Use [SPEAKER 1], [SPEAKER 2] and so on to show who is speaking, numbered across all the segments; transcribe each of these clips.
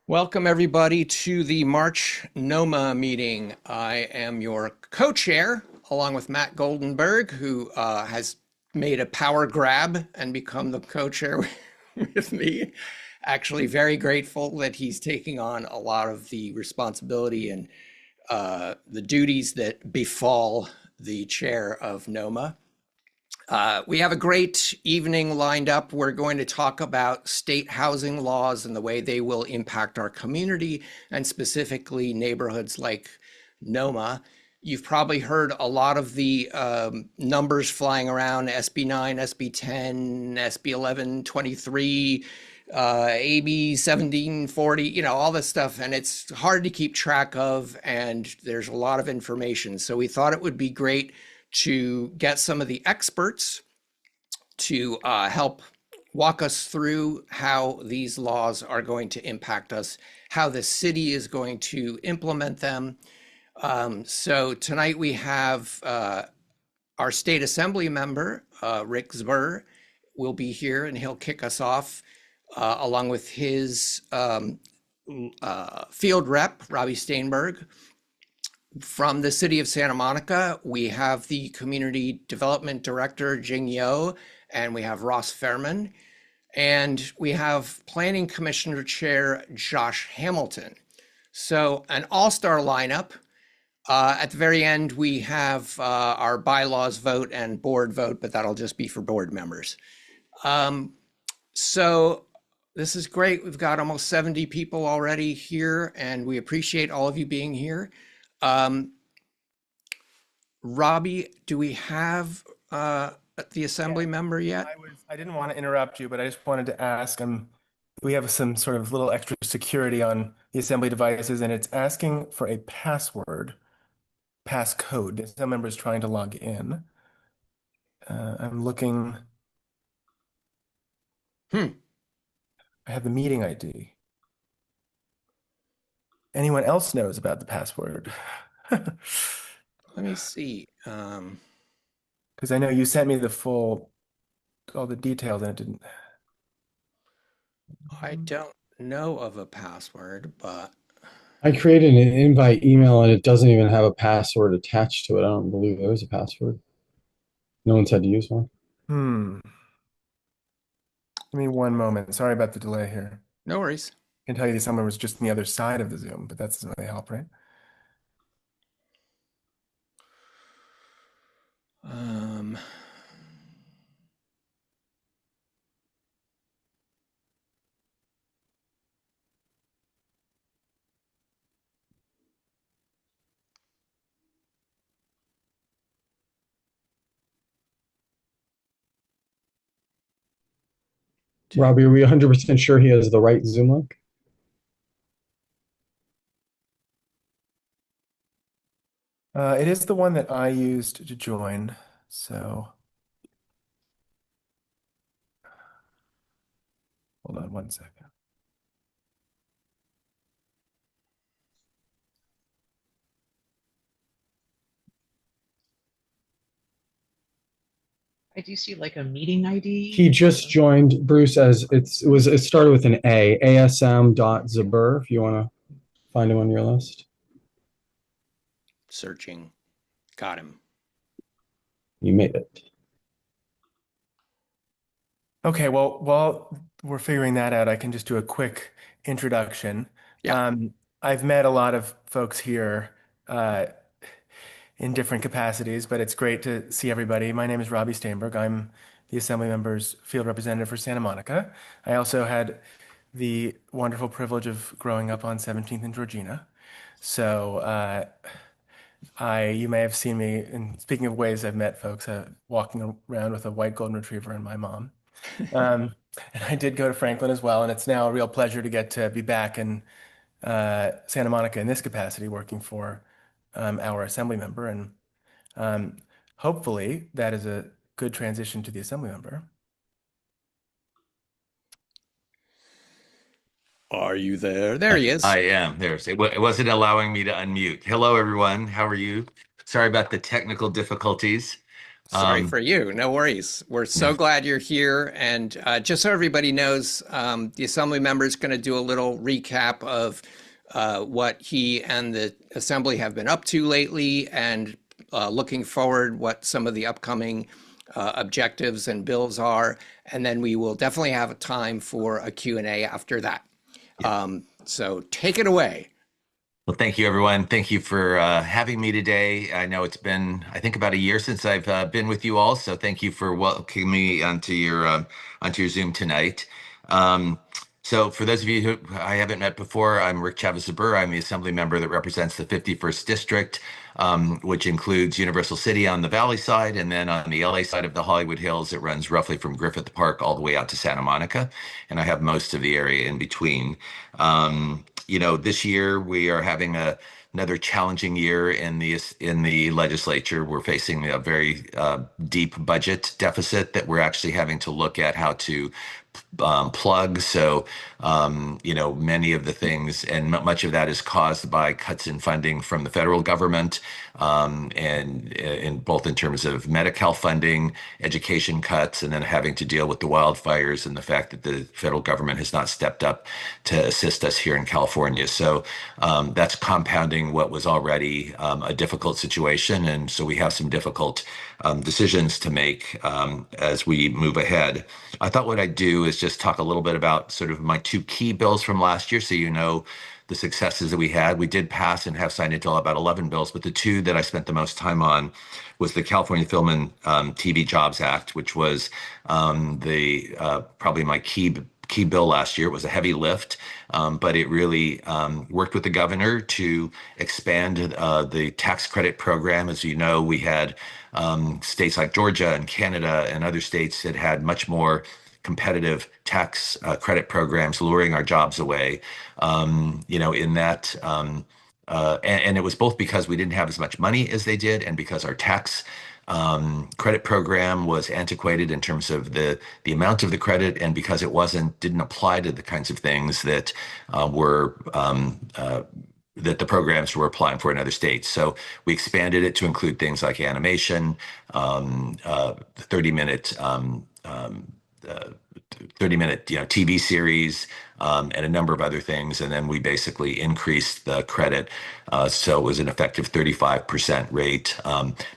[SPEAKER 1] Welcome, everybody, to the March NOMA meeting. I am your co-chair, along with Matt Goldenberg, who has made a power grab and become the co-chair with me. Actually, very grateful that he's taking on a lot of the responsibility and the duties that befall the chair of NOMA. We have a great evening lined up. We're going to talk about state housing laws and the way they will impact our community, and specifically neighborhoods like NOMA. You've probably heard a lot of the numbers flying around: SB 9, SB 10, SB 1123, AB 1740, all this stuff. And it's hard to keep track of, and there's a lot of information. So we thought it would be great to get some of the experts to help walk us through how these laws are going to impact us, how the city is going to implement them. So tonight we have our state assembly member, Rick Zbur, will be here, and he'll kick us off along with his field rep, Robbie Steinberg. From the city of Santa Monica, we have the Community Development Director, Jing Yeo, and we have Ross Fehrman, and we have Planning Commissioner Chair Josh Hamilton. So an all-star lineup. At the very end, we have our bylaws vote and board vote, but that'll just be for board members. So this is great. We've got almost 70 people already here, and we appreciate all of you being here. Robbie, do we have the assembly member yet?
[SPEAKER 2] I didn't want to interrupt you, but I just wanted to ask, we have some sort of little extra security on the assembly devices, and it's asking for a passcode. The assembly member is trying to log in. I'm looking. I have the meeting ID. Anyone else knows about the password?
[SPEAKER 1] Let me see.
[SPEAKER 2] Because I know you sent me all the details, and it didn't.
[SPEAKER 1] I don't know of a password, but
[SPEAKER 3] I created an invite email and it doesn't even have a password attached to it. I don't believe there is a password. No one's had to use one.
[SPEAKER 2] Give me one moment. Sorry about the delay here.
[SPEAKER 1] No worries.
[SPEAKER 2] I can tell you someone was just on the other side of the Zoom, but that doesn't really help, right?
[SPEAKER 3] Robbie, are we 100% sure he has the right Zoom link?
[SPEAKER 2] It is the one that I used to join, so hold on one second.
[SPEAKER 4] I do see like a meeting ID.
[SPEAKER 3] He just joined, Bruce, as it started with an A, asm.zbur, if you want to find him on your list.
[SPEAKER 1] Searching. Got him.
[SPEAKER 3] You made it.
[SPEAKER 2] Okay, well, while we're figuring that out, I can just do a quick introduction.
[SPEAKER 1] Yeah.
[SPEAKER 2] I've met a lot of folks here in different capacities, but it's great to see everybody. My name is Robbie Steinberg. I'm the Assemblymember's field representative for Santa Monica. I also had the wonderful privilege of growing up on 17th and Georgina. So you may have seen me, and speaking of ways I've met folks, walking around with a white golden retriever and my mom. And I did go to Franklin as well, and it's now a real pleasure to get to be back in Santa Monica in this capacity, working for our assembly member. And hopefully that is a good transition to the assembly member.
[SPEAKER 1] Are you there? There he is.
[SPEAKER 5] I am. It wasn't allowing me to unmute. Hello, everyone. How are you? Sorry about the technical difficulties.
[SPEAKER 1] Sorry for you. No worries. We're so glad you're here. And just so everybody knows, the Assembly member is going to do a little recap of what he and the Assembly have been up to lately, and looking forward what some of the upcoming objectives and bills are. And then we will definitely have a time for a Q&A after that. So take it away.
[SPEAKER 5] Well, thank you, everyone. Thank you for having me today. I know it's been, I think, about a year since I've been with you all, so thank you for welcoming me onto your Zoom tonight. So for those of you who I haven't met before, I'm Rick Zbur. I'm the Assembly member that represents the 51st District, which includes Universal City on the Valley side, and then on the LA side of the Hollywood Hills, it runs roughly from Griffith Park all the way out to Santa Monica, and I have most of the area in between. You know, this year we are having another challenging year in the legislature. We're facing a very deep budget deficit that we're actually having to look at how to plug. So, you know, many of the things, and much of that is caused by cuts in funding from the federal government, and in both in terms of Medi-Cal funding, education cuts, and then having to deal with the wildfires and the fact that the federal government has not stepped up to assist us here in California. So that's compounding what was already a difficult situation. And so we have some difficult decisions to make as we move ahead. I thought what I'd do is just talk a little bit about sort of my two key bills from last year, so you know the successes that we had. We did pass and have signed into law about 11 bills, but the two that I spent the most time on was the California Film and TV Jobs Act, which was probably my key bill last year. It was a heavy lift, but it really worked with the governor to expand the tax credit program. As you know, we had states like Georgia and Canada and other states that had much more competitive tax credit programs, luring our jobs away. You know, in that, and it was both because we didn't have as much money as they did, and because our tax credit program was antiquated in terms of the amount of the credit, and because it didn't apply to the kinds of things that that the programs were applying for in other states. So we expanded it to include things like animation, 30-minute 30-minute TV series, and a number of other things. And then we basically increased the credit. So it was an effective 35% rate.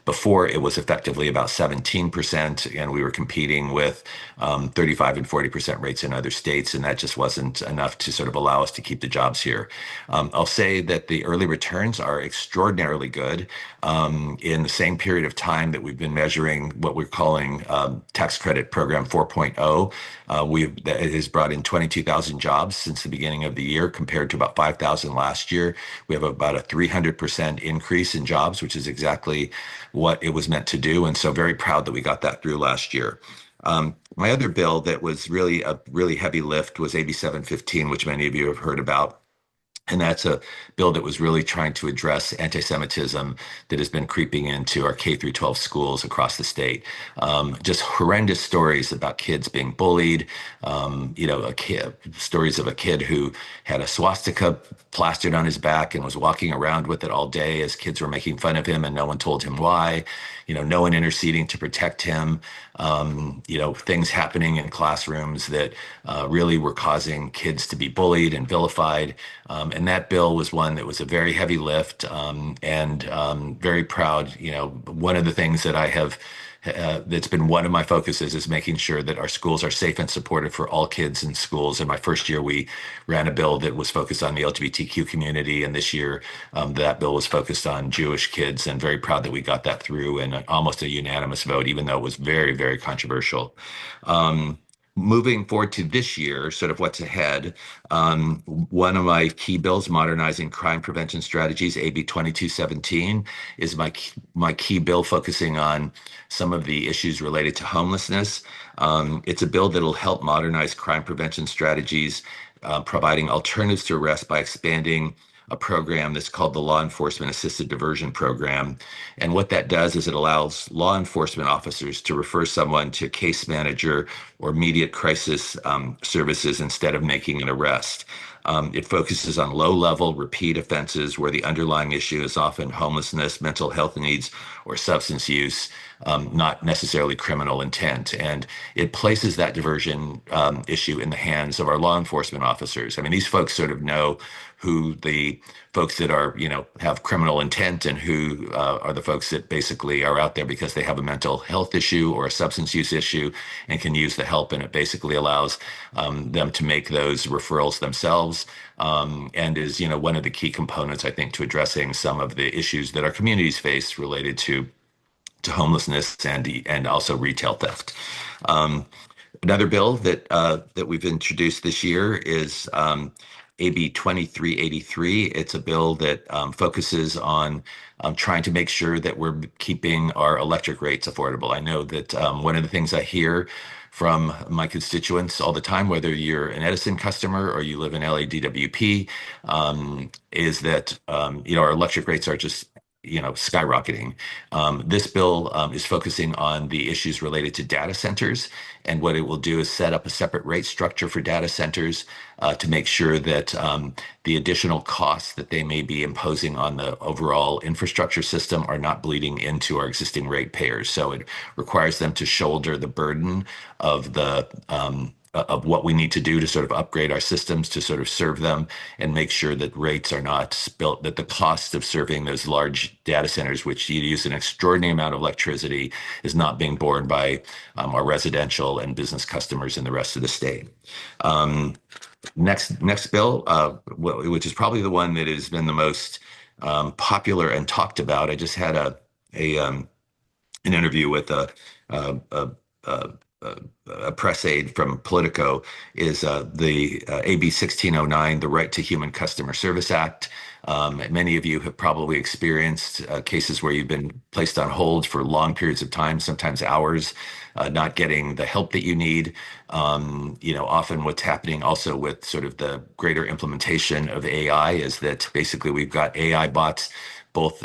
[SPEAKER 5] Before, it was effectively about 17%, and we were competing with 35 and 40% rates in other states, and that just wasn't enough to sort of allow us to keep the jobs here. I'll say that the early returns are extraordinarily good. In the same period of time that we've been measuring what we're calling tax credit program 4.0, it has brought in 22,000 jobs since the beginning of the year, compared to about 5,000 last year. We have about a 300% increase in jobs, which is exactly what it was meant to do. And so very proud that we got that through last year. My other bill that was really a really heavy lift was AB 715, which many of you have heard about. And that's a bill that was really trying to address anti-Semitism that has been creeping into our K through 12 schools across the state. Just horrendous stories about kids being bullied. Stories of a kid who had a swastika plastered on his back and was walking around with it all day as kids were making fun of him, and no one told him why. No one interceding to protect him. Things happening in classrooms that really were causing kids to be bullied and vilified. And that bill was one that was a very heavy lift, and very proud. One of the things that I have that's been one of my focuses is making sure that our schools are safe and supportive for all kids in schools. In my first year, we ran a bill that was focused on the LGBTQ community, and this year that bill was focused on Jewish kids, and very proud that we got that through in almost a unanimous vote, even though it was very, very controversial. Moving forward to this year, sort of what's ahead, one of my key bills, Modernizing Crime Prevention Strategies, AB 2217, is my key bill focusing on some of the issues related to homelessness. It's a bill that will help modernize crime prevention strategies, providing alternatives to arrest by expanding a program that's called the Law Enforcement Assisted Diversion Program. And what that does is it allows law enforcement officers to refer someone to a case manager or immediate crisis services instead of making an arrest. It focuses on low-level repeat offenses where the underlying issue is often homelessness, mental health needs, or substance use. not necessarily criminal intent. And it places that diversion issue in the hands of our law enforcement officers. I mean, these folks sort of know who the folks that are, have criminal intent and who are the folks that basically are out there because they have a mental health issue or a substance use issue and can use the help. And it basically allows them to make those referrals themselves, and is, one of the key components, I think, to addressing some of the issues that our communities face related to homelessness and also retail theft. Another bill that we've introduced this year is AB 2383. It's a bill that focuses on trying to make sure that we're keeping our electric rates affordable. I know that one of the things I hear from my constituents all the time, whether you're an Edison customer or you live in LADWP, is that our electric rates are just skyrocketing. This bill is focusing on the issues related to data centers, and what it will do is set up a separate rate structure for data centers to make sure that the additional costs that they may be imposing on the overall infrastructure system are not bleeding into our existing ratepayers. So it requires them to shoulder the burden of the of what we need to do to sort of upgrade our systems to sort of serve them and make sure that rates are not spilt, that the cost of serving those large data centers, which use an extraordinary amount of electricity, is not being borne by our residential and business customers in the rest of the state. Next bill, which is probably the one that has been the most popular and talked about. I just had an interview with a press aide from Politico, is the AB 1609, the Right to Human Customer Service Act. Many of you have probably experienced cases where you've been placed on hold for long periods of time, sometimes hours, not getting the help that you need. Often what's happening also with sort of the greater implementation of AI is that basically we've got AI bots both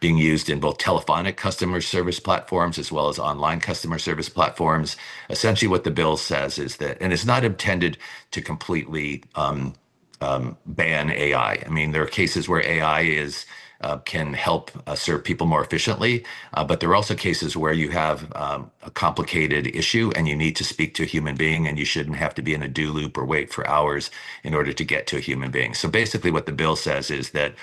[SPEAKER 5] being used in both telephonic customer service platforms as well as online customer service platforms. Essentially what the bill says is that, and it's not intended to completely ban AI. I mean, there are cases where AI can help serve people more efficiently, but there are also cases where you have a complicated issue and you need to speak to a human being, and you shouldn't have to be in a do loop or wait for hours in order to get to a human being. So basically what the bill says is that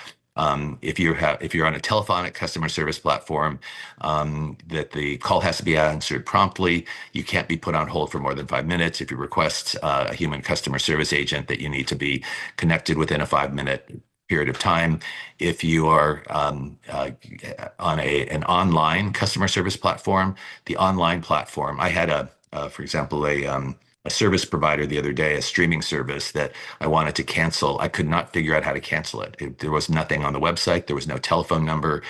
[SPEAKER 5] if you're on a telephonic customer service platform, that the call has to be answered promptly. You can't be put on hold for more than 5 minutes. If you request a human customer service agent, that you need to be connected within a 5-minute period of time. If you are on an online customer service platform, the online platform, I had for example, a service provider the other day, a streaming service that I wanted to cancel. I could not figure out how to cancel it. There was nothing on the website. There was no telephone number.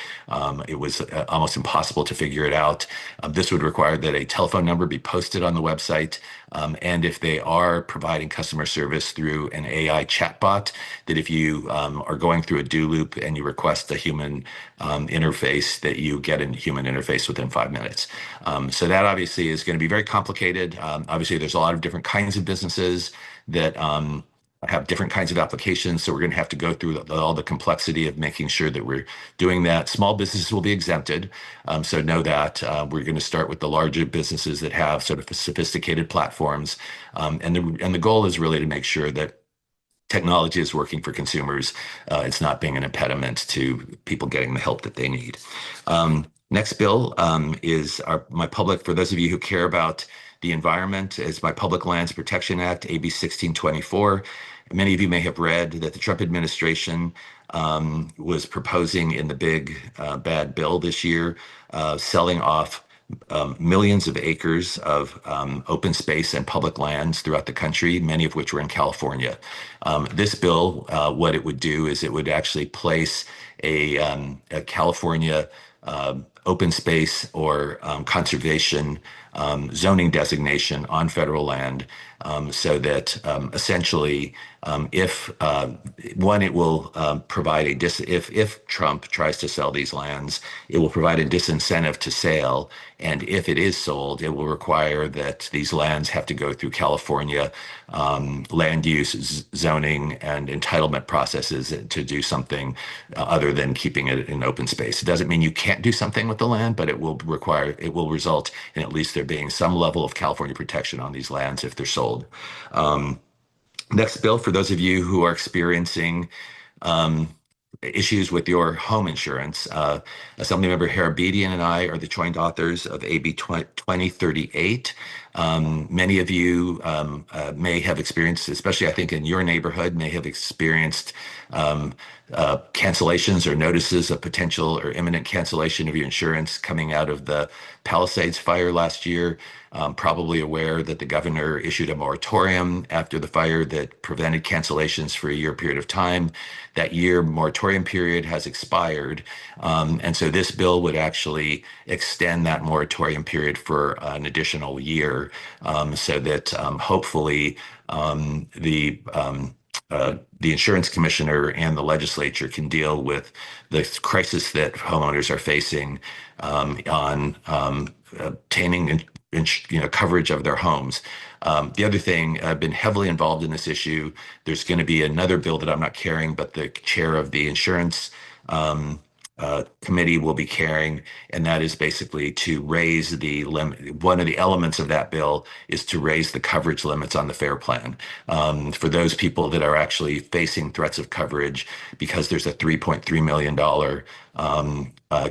[SPEAKER 5] It was almost impossible to figure it out. This would require that a telephone number be posted on the website. And if they are providing customer service through an AI chatbot, that if you are going through a do loop and you request a human interface, that you get a human interface within 5 minutes. So that obviously is going to be very complicated. Obviously, there's a lot of different kinds of businesses that have different kinds of applications. So we're going to have to go through all the complexity of making sure that we're doing that. Small businesses will be exempted. So know that we're going to start with the larger businesses that have sort of sophisticated platforms. And the goal is really to make sure that technology is working for consumers. It's not being an impediment to people getting the help that they need. Next bill is my public, for those of you who care about the environment, is my Public Lands Protection Act, AB 1624. Many of you may have read that the Trump administration was proposing in the big bad bill this year, selling off millions of acres of open space and public lands throughout the country, many of which were in California. This bill, what it would do is it would actually place a California open space or conservation zoning designation on federal land so that essentially, if it will provide if Trump tries to sell these lands, it will provide a disincentive to sale, and if it is sold, it will require that these lands have to go through California land use, zoning, and entitlement processes to do something other than keeping it in open space. It doesn't mean you can't do something with the land, but it will result in at least there being some level of California protection on these lands if they're sold. Next bill, for those of you who are experiencing issues with your home insurance, Assemblymember Harabedian and I are the joint authors of AB 2038. Many of you may have experienced, especially I think in your neighborhood, may have experienced cancellations or notices of potential or imminent cancellation of your insurance coming out of the Palisades fire last year. Probably aware that the governor issued a moratorium after the fire that prevented cancellations for a year period of time. That year moratorium period has expired. And so this bill would actually extend that moratorium period for an additional year, so that hopefully the insurance commissioner and the legislature can deal with the crisis that homeowners are facing on obtaining coverage of their homes. The other thing, I've been heavily involved in this issue. There's going to be another bill that I'm not carrying, but the chair of the insurance committee will be carrying, and that is basically to raise the limit. One of the elements of that bill is to raise the coverage limits on the FAIR plan for those people that are actually facing threats of coverage, because there's a $3.3 million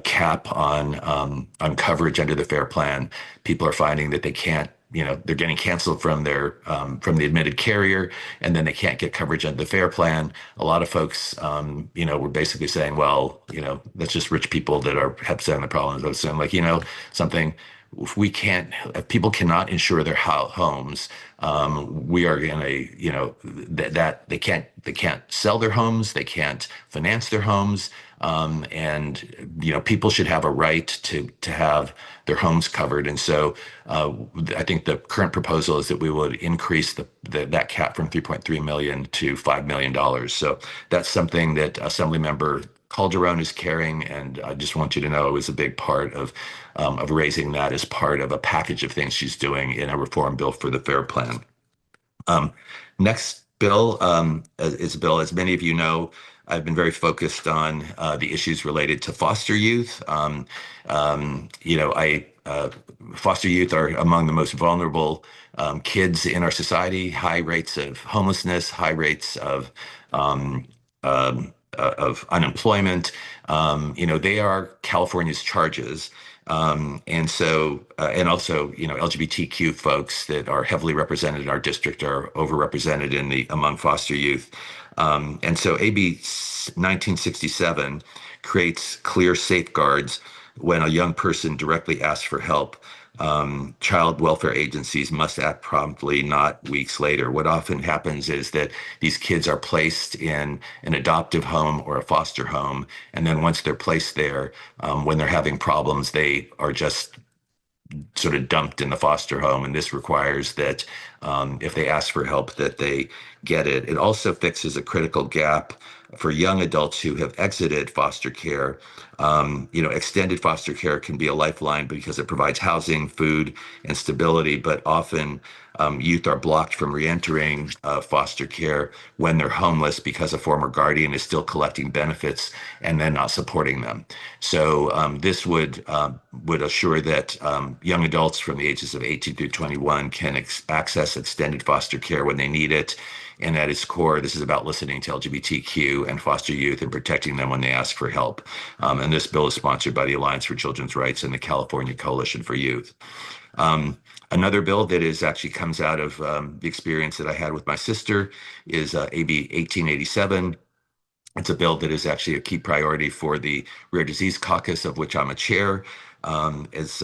[SPEAKER 5] cap on coverage under the FAIR plan. People are finding that they can't. They're getting canceled from from the admitted carrier, and then they can't get coverage under the FAIR plan. A lot of folks, were basically saying, well, that's just rich people that have some the problems. So I'm like, something. If people cannot insure their homes, we are in that they can't sell their homes, they can't finance their homes, and people should have a right to have their homes covered. And so I think the current proposal is that we would increase that cap from 3.3 million to $5 million. So that's something that Assemblymember Calderon is carrying, and I just want you to know it was a big part of raising that as part of a package of things she's doing in a reform bill for the FAIR plan. Next bill is a bill, as many of you know, I've been very focused on the issues related to foster youth. Foster youth are among the most vulnerable kids in our society. High rates of homelessness, high rates of unemployment. They are California's charges. And also, LGBTQ folks that are heavily represented in our district are overrepresented among foster youth. And so AB 1967 creates clear safeguards when a young person directly asks for help. Child welfare agencies must act promptly, not weeks later. What often happens is that these kids are placed in an adoptive home or a foster home, and then once they're placed there, when they're having problems, they are just sort of dumped in the foster home. And this requires that if they ask for help, that they get it. It also fixes a critical gap for young adults who have exited foster care. Extended foster care can be a lifeline because it provides housing, food, and stability, but often youth are blocked from reentering foster care when they're homeless because a former guardian is still collecting benefits and then not supporting them. So this would assure that young adults from the ages of 18 through 21 can access extended foster care when they need it. And at its core, this is about listening to LGBTQ and foster youth and protecting them when they ask for help. And this bill is sponsored by the Alliance for Children's Rights and the California Coalition for Youth. Another bill that actually comes out of the experience that I had with my sister is AB 1887. It's a bill that is actually a key priority for the Rare Disease Caucus, of which I'm a chair. As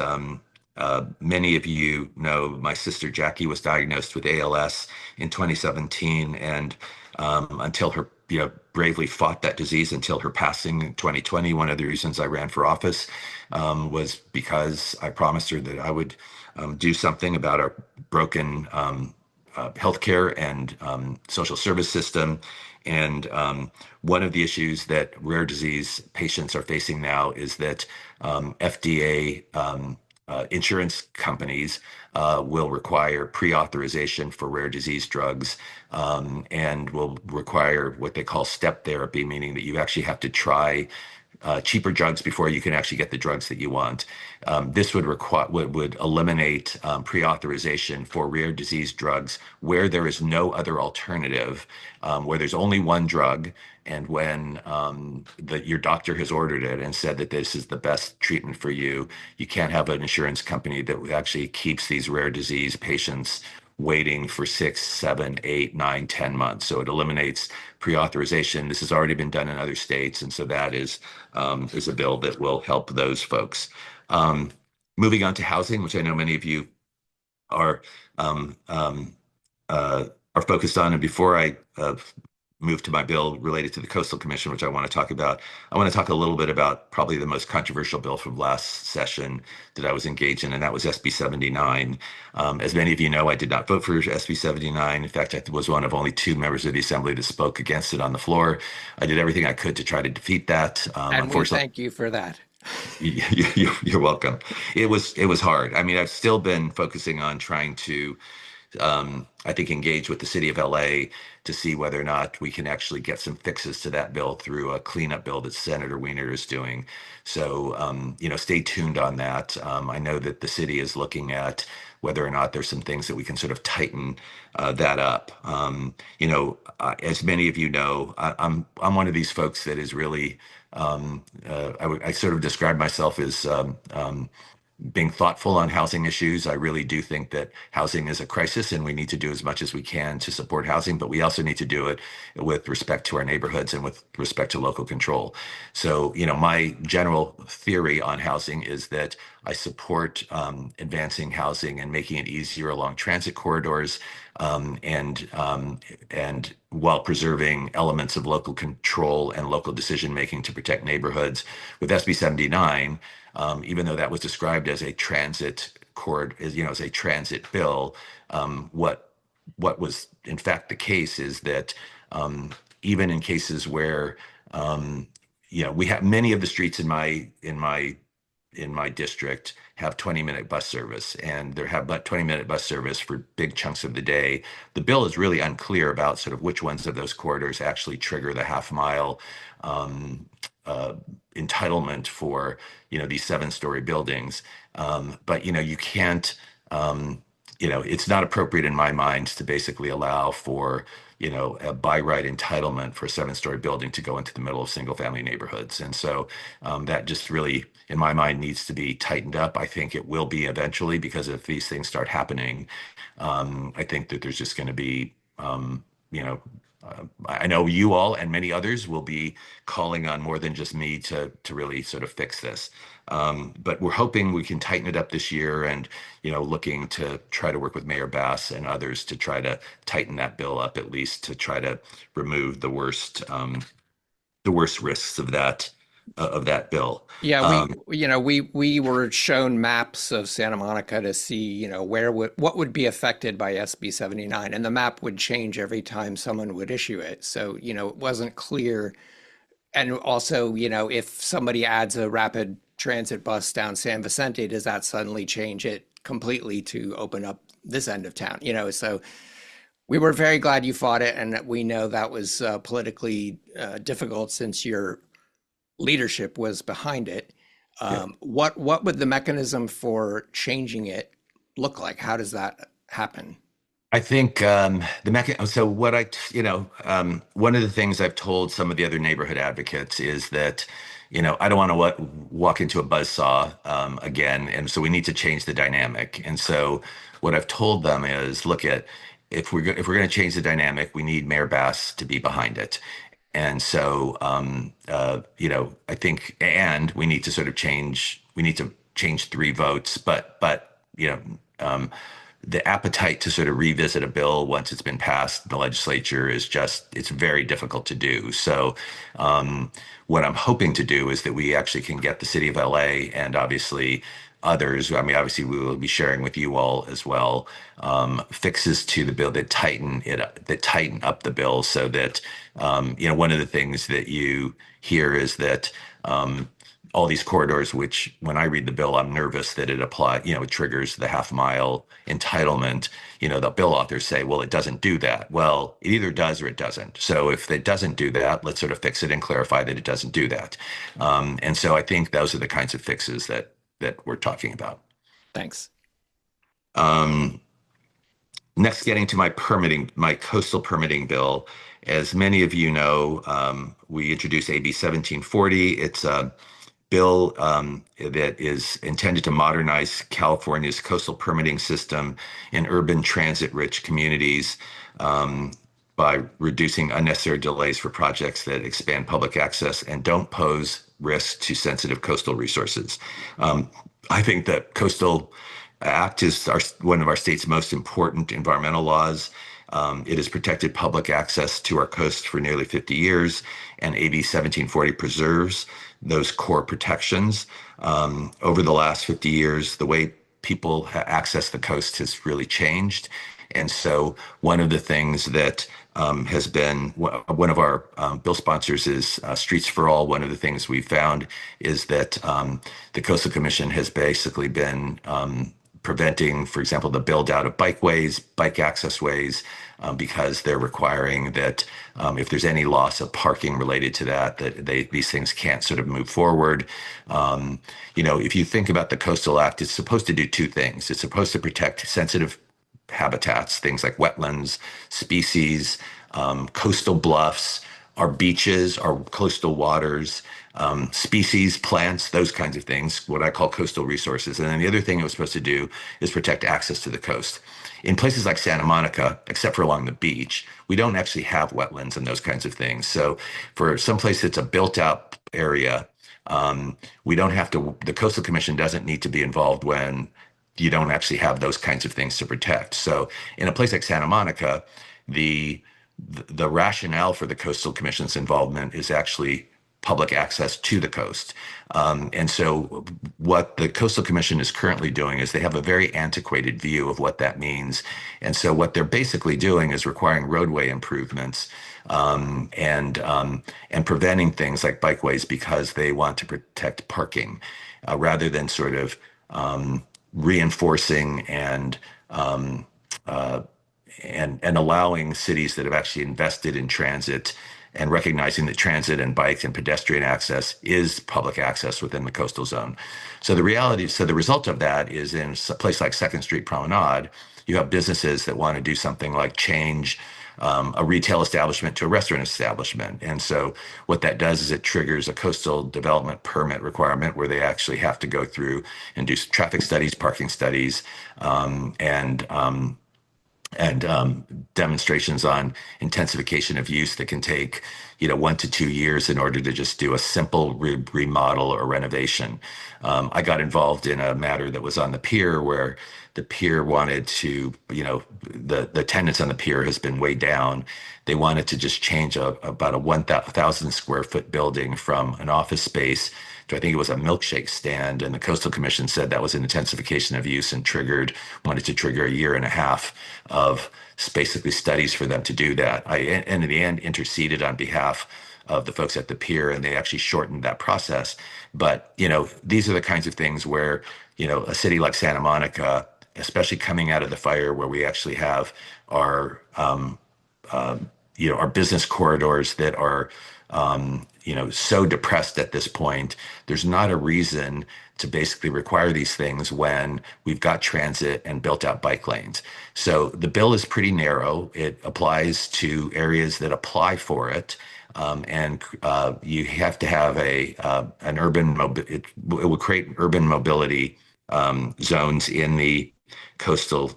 [SPEAKER 5] many of you know, my sister Jackie was diagnosed with ALS in 2017, and until her bravely fought that disease until her passing in 2020. One of the reasons I ran for office was because I promised her that I would do something about our broken healthcare and social service system. And one of the issues that rare disease patients are facing now is that FDA insurance companies will require pre-authorization for rare disease drugs and will require what they call step therapy, meaning that you actually have to try cheaper drugs before you can actually get the drugs that you want. This would require would eliminate pre-authorization for rare disease drugs where there is no other alternative, where there's only one drug, and when your doctor has ordered it and said that this is the best treatment for you, you can't have an insurance company that actually keeps these rare disease patients waiting for 6, 7, 8, 9, 10 months. So it eliminates pre-authorization. This has already been done in other states, and so that is a bill that will help those folks. Moving on to housing, which I know many of you are focused on, and before I move to my bill related to the Coastal Commission, which I want to talk about, I want to talk a little bit about probably the most controversial bill from last session that I was engaged in, and that was SB 79. As many of you know, I did not vote for SB 79. In fact, I was one of only 2 members of the Assembly that spoke against it on the floor. I did everything I could to try to defeat that.
[SPEAKER 1] And we thank you for that.
[SPEAKER 5] You're welcome. It was hard. I mean, I've still been focusing on trying to I think engage with the city of LA to see whether or not we can actually get some fixes to that bill through a cleanup bill that Senator Wiener is doing. So, stay tuned on that. I know that the city is looking at whether or not there's some things that we can sort of tighten that up. As many of you know, I'm one of these folks that is really, I sort of describe myself as being thoughtful on housing issues. I really do think that housing is a crisis and we need to do as much as we can to support housing, but we also need to do it with respect to our neighborhoods and with respect to local control. So, my general theory on housing is that I support advancing housing and making it easier along transit corridors and while preserving elements of local control and local decision making to protect neighborhoods. With SB 79, even though that was described as a transit as a transit bill, what was in fact the case is that even in cases where we have many of the streets in my district have 20-minute bus service, and there have but 20-minute bus service for big chunks of the day. The bill is really unclear about sort of which ones of those corridors actually trigger the half-mile entitlement for these 7-story buildings. But you can't. It's not appropriate in my mind to basically allow for a by right entitlement for a 7-story building to go into the middle of single-family neighborhoods. And so that just really, in my mind, needs to be tightened up. I think it will be eventually, because if these things start happening, I think that there's just going to be, I know you all and many others will be calling on more than just me to really sort of fix this. But we're hoping we can tighten it up this year, and looking to try to work with Mayor Bass and others to try to tighten that bill up, at least to try to remove the worst risks of that bill.
[SPEAKER 1] Yeah, we were shown maps of Santa Monica to see, what would be affected by SB 79, and the map would change every time someone would issue it. So, it wasn't clear. And also, if somebody adds a rapid transit bus down San Vicente, does that suddenly change it completely to open up this end of town? So we were very glad you fought it, and we know that was politically difficult since your leadership was behind it. What would the mechanism for changing it look like? How does that happen?
[SPEAKER 5] I think so what one of the things I've told some of the other neighborhood advocates is that, I don't want to walk into a buzzsaw again. And so we need to change the dynamic. And so what I've told them is, if we're going to change the dynamic, we need Mayor Bass to be behind it. And so, I think, and we need to sort of change 3 votes, but the appetite to sort of revisit a bill once it's been passed in the legislature is it's very difficult to do. So what I'm hoping to do is that we actually can get the city of LA and obviously others. I mean, obviously, we will be sharing with you all as well fixes to the bill that tighten up the bill, so that one of the things that you hear is that all these corridors, which when I read the bill, I'm nervous that it triggers the half-mile entitlement. The bill authors say, well, it doesn't do that. Well, it either does or it doesn't. So if it doesn't do that, let's sort of fix it and clarify that it doesn't do that. And so I think those are the kinds of fixes that we're talking about.
[SPEAKER 1] Thanks.
[SPEAKER 5] Next, getting to my coastal permitting bill. As many of you know, we introduced AB 1740. It's a bill that is intended to modernize California's coastal permitting system in urban transit-rich communities by reducing unnecessary delays for projects that expand public access and don't pose risk to sensitive coastal resources. I think that Coastal Act is one of our state's most important environmental laws. It has protected public access to our coast for nearly 50 years, and AB 1740 preserves those core protections. Over the last 50 years, the way people access the coast has really changed. And so one of the things that has been one of our bill sponsors is Streets for All. One of the things we found is that the Coastal Commission has basically been preventing, for example, the build out of bikeways, bike access ways, because they're requiring that if there's any loss of parking related to that these things can't sort of move forward. If you think about the Coastal Act, it's supposed to do two things. It's supposed to protect sensitive habitats, things like wetlands, species, coastal bluffs, our beaches, our coastal waters, species, plants, those kinds of things, what I call coastal resources. And then the other thing it was supposed to do is protect access to the coast. In places like Santa Monica, except for along the beach, we don't actually have wetlands and those kinds of things. So for some place that's a built out area, we don't have to, the Coastal Commission doesn't need to be involved when you don't actually have those kinds of things to protect. So in a place like Santa Monica, the rationale for the Coastal Commission's involvement is actually public access to the coast. And so what the Coastal Commission is currently doing is they have a very antiquated view of what that means. And so what they're basically doing is requiring roadway improvements and preventing things like bikeways because they want to protect parking rather than sort of reinforcing and allowing cities that have actually invested in transit and recognizing that transit and bike and pedestrian access is public access within the coastal zone. So the result of that is in a place like Second Street Promenade, you have businesses that want to do something like change a retail establishment to a restaurant establishment. And so what that does is it triggers a coastal development permit requirement where they actually have to go through and do traffic studies, parking studies, and demonstrations on intensification of use that can take 1 to 2 years in order to just do a simple remodel or renovation. I got involved in a matter that was on the pier where the pier wanted to, the attendance on the pier has been way down. They wanted to just change about a 1,000 square foot building from an office space to, I think it was a milkshake stand. And the Coastal Commission said that was an intensification of use and wanted to trigger a year and a half of basically studies for them to do that. And in the end, interceded on behalf of the folks at the pier, and they actually shortened that process. But, these are the kinds of things where, a city like Santa Monica, especially coming out of the fire where we actually have our, our business corridors that are, so depressed at this point, there's not a reason to basically require these things when we've got transit and built out bike lanes. So the bill is pretty narrow. It applies to areas that apply for it. And you have to have an it will create urban mobility zones in the coastal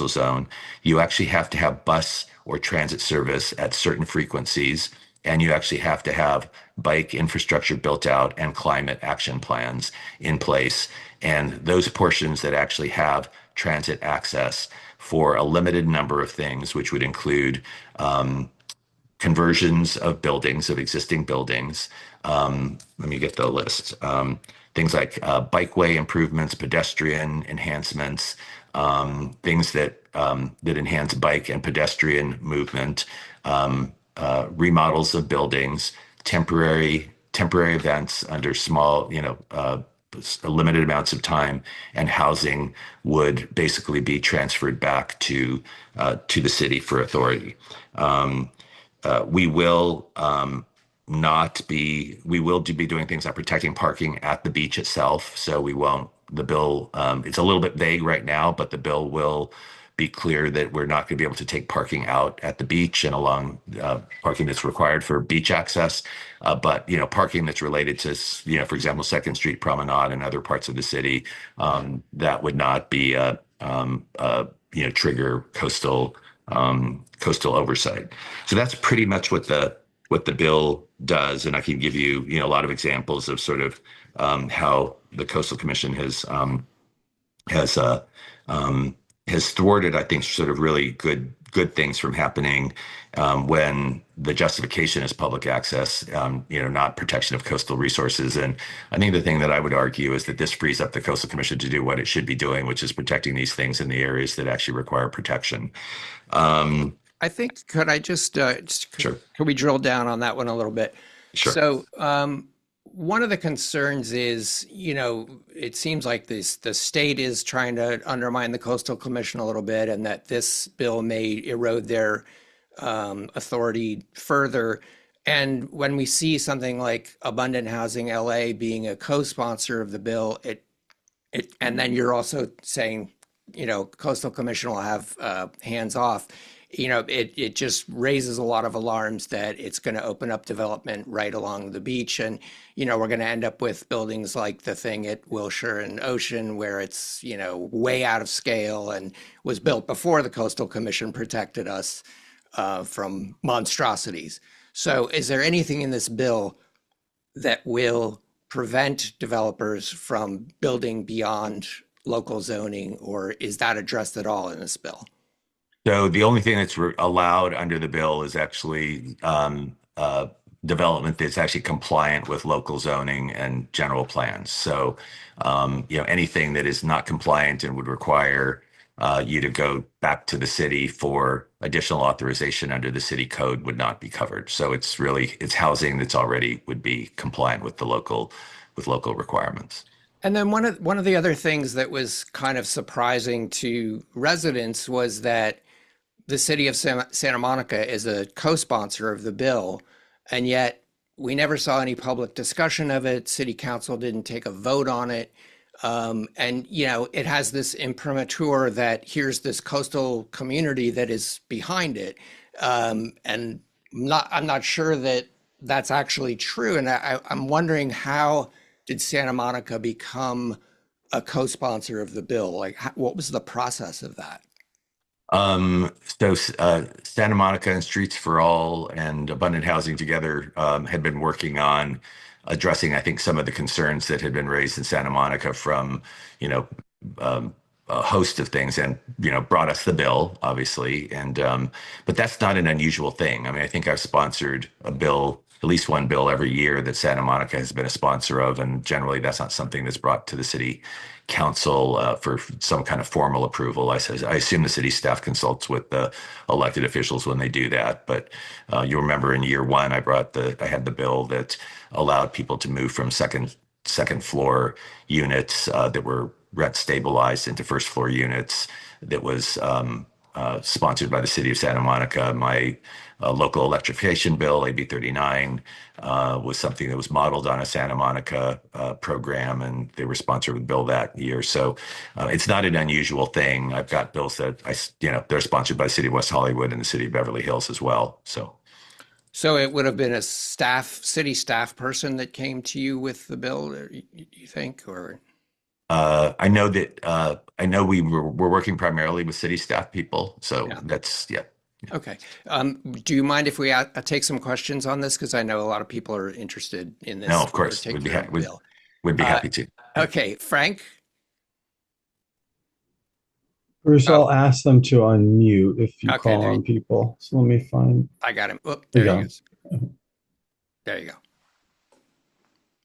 [SPEAKER 5] zone. You actually have to have bus or transit service at certain frequencies, and you actually have to have bike infrastructure built out and climate action plans in place. And those portions that actually have transit access for a limited number of things, which would include conversions of existing buildings. Let me get the list. things like bikeway improvements, pedestrian enhancements, things that enhance bike and pedestrian movement, remodels of buildings, temporary events under small, limited amounts of time, and housing would basically be transferred back to the city for authority. We will be doing things like protecting parking at the beach itself. So we won't, the bill, it's a little bit vague right now, but the bill will be clear that we're not going to be able to take parking out at the beach and along parking that's required for beach access. But, parking that's related to, for example, Second Street Promenade and other parts of the city, that would not be trigger coastal oversight. So that's pretty much what the bill does, and I can give you a lot of examples of sort of how the Coastal Commission has thwarted, I think, sort of really good things from happening when the justification is public access, not protection of coastal resources. And I think the thing that I would argue is that this frees up the Coastal Commission to do what it should be doing, which is protecting these things in the areas that actually require protection.
[SPEAKER 1] I think, could I just
[SPEAKER 5] Sure.
[SPEAKER 1] could we drill down on that one a little bit?
[SPEAKER 5] Sure.
[SPEAKER 1] So one of the concerns is, it seems like the state is trying to undermine the Coastal Commission a little bit, and that this bill may erode their authority further. And when we see something like Abundant Housing LA being a co-sponsor of the bill, and then you're also saying, Coastal Commission will have hands off. It just raises a lot of alarms that it's going to open up development right along the beach. And, we're going to end up with buildings like the thing at Wilshire and Ocean, where it's, way out of scale and was built before the Coastal Commission protected us from monstrosities. So is there anything in this bill that will prevent developers from building beyond local zoning, or is that addressed at all in this bill?
[SPEAKER 5] So the only thing that's allowed under the bill is actually development that's actually compliant with local zoning and general plans. So, anything that is not compliant and would require you to go back to the city for additional authorization under the city code would not be covered. So it's housing that's already would be compliant with the local requirements.
[SPEAKER 1] And then one of the other things that was kind of surprising to residents was that the city of Santa Monica is a co-sponsor of the bill, and yet we never saw any public discussion of it. City council didn't take a vote on it. And, it has this imprimatur that here's this coastal community that is behind it. And I'm not sure that that's actually true. And I'm wondering, how did Santa Monica become a co-sponsor of the bill? Like, what was the process of that?
[SPEAKER 5] So Santa Monica and Streets for All and Abundant Housing together had been working on addressing, I think, some of the concerns that had been raised in Santa Monica from, a host of things, and, brought us the bill, obviously. And but that's not an unusual thing. I mean, I think I've sponsored a bill, at least one bill every year that Santa Monica has been a sponsor of. And generally, that's not something that's brought to the city council for some kind of formal approval. I assume the city staff consults with the elected officials when they do that. But you'll remember in year one, I had the bill that allowed people to move from second floor units that were rent stabilized into first floor units. That was sponsored by the city of Santa Monica. My local electrification bill, AB 39, was something that was modeled on a Santa Monica program, and they were sponsored with a bill that year. So it's not an unusual thing. I've got bills that they're sponsored by the city of West Hollywood and the city of Beverly Hills as well. So it
[SPEAKER 1] would have been a city staff person that came to you with the bill, you think, or?
[SPEAKER 5] I know we were working primarily with city staff people. So yeah. That's.
[SPEAKER 1] Okay. Do you mind if we take some questions on this? Because I know a lot of people are interested in this.
[SPEAKER 5] No, of course. We'd be happy to.
[SPEAKER 1] Okay. Frank?
[SPEAKER 3] Bruce, I'll ask them to unmute if you call on people. So let me find.
[SPEAKER 1] I got him. Oh, there he goes. There you go.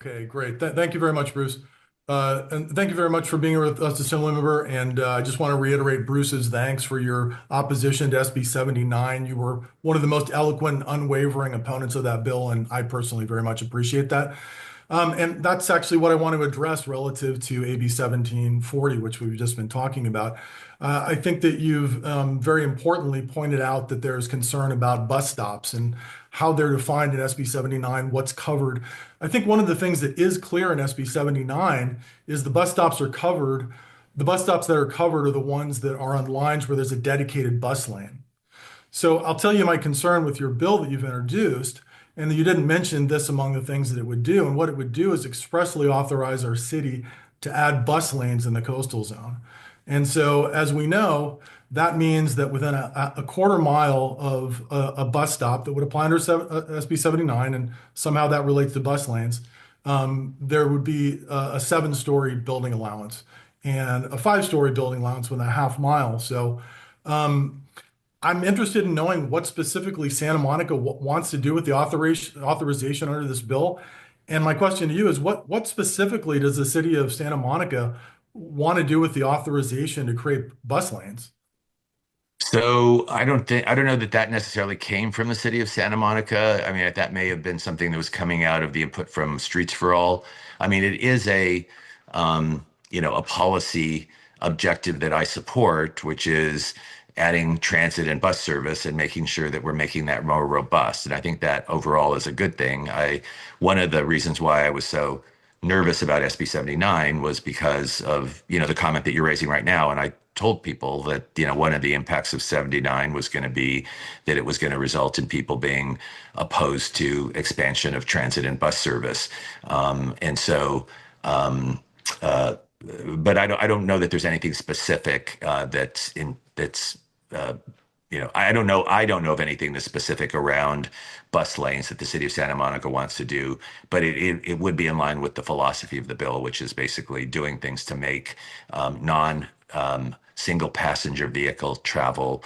[SPEAKER 6] Okay, great. Thank you very much, Bruce. And thank you very much for being here with us, Assemblymember. And I just want to reiterate Bruce's thanks for your opposition to SB 79. You were one of the most eloquent and unwavering opponents of that bill, and I personally very much appreciate that. And that's actually what I want to address relative to AB 1740, which we've just been talking about. I think that you've very importantly pointed out that there's concern about bus stops and how they're defined in SB 79, what's covered. I think one of the things that is clear in SB 79 is the bus stops are covered. The bus stops that are covered are the ones that are on lines where there's a dedicated bus lane. So I'll tell you my concern with your bill that you've introduced, and that you didn't mention this among the things that it would do. And what it would do is expressly authorize our city to add bus lanes in the coastal zone. And so, as we know, that means that within a quarter mile of a bus stop that would apply under SB 79, and somehow that relates to bus lanes, there would be a 7-story building allowance and a 5-story building allowance within a half mile. So I'm interested in knowing what specifically Santa Monica wants to do with the authorization under this bill. And my question to you is, what specifically does the city of Santa Monica want to do with the authorization to create bus lanes?
[SPEAKER 5] So I don't know that that necessarily came from the city of Santa Monica. I mean, that may have been something that was coming out of the input from Streets for All. I mean, it is a policy objective that I support, which is adding transit and bus service and making sure that we're making that more robust. And I think that overall is a good thing. One of the reasons why I was so nervous about SB 79 was because of, the comment that you're raising right now. And I told people that, one of the impacts of 79 was going to be that it was going to result in people being opposed to expansion of transit and bus service. But I don't know that there's anything specific I don't know of anything that's specific around bus lanes that the city of Santa Monica wants to do, but it would be in line with the philosophy of the bill, which is basically doing things to make non single passenger vehicle travel